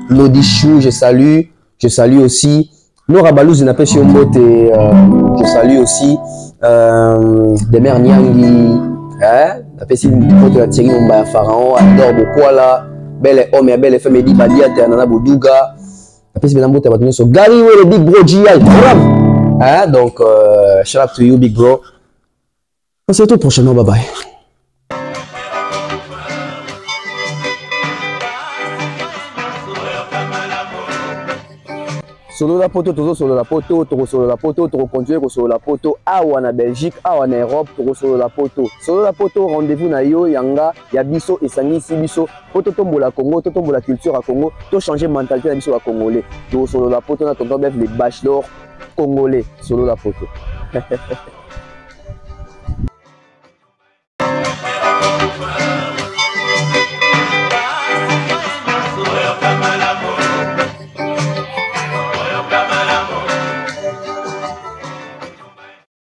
Lodichou, je salue aussi Nora Balouz, na pesi mbote, je salue aussi Demer Nyangi. La personne qui a tiré un pharaon, adore beaucoup là, belle homme et belle femme, dit Badia, Nana Boudouga. La personne qui a tiré sur Gary, le big bro GI. Donc, shout out to you, big bro. On se retrouve prochainement. Bye bye. Solo la poto, toujours solo la poto, toujours solo la poto, toujours continuer solo la poto. Awa na Belgique, awa na Europe, toujours solo la poto. Solo la poto, rendez-vous na yo, yanga, ya biso, esangisi biso. Poto tombo la Congo, tombo la culture à Congo, to changer mentalité na biso à Congolais. Toujours solo la poto, na tonton bef les bachelors congolais. Solo la poto.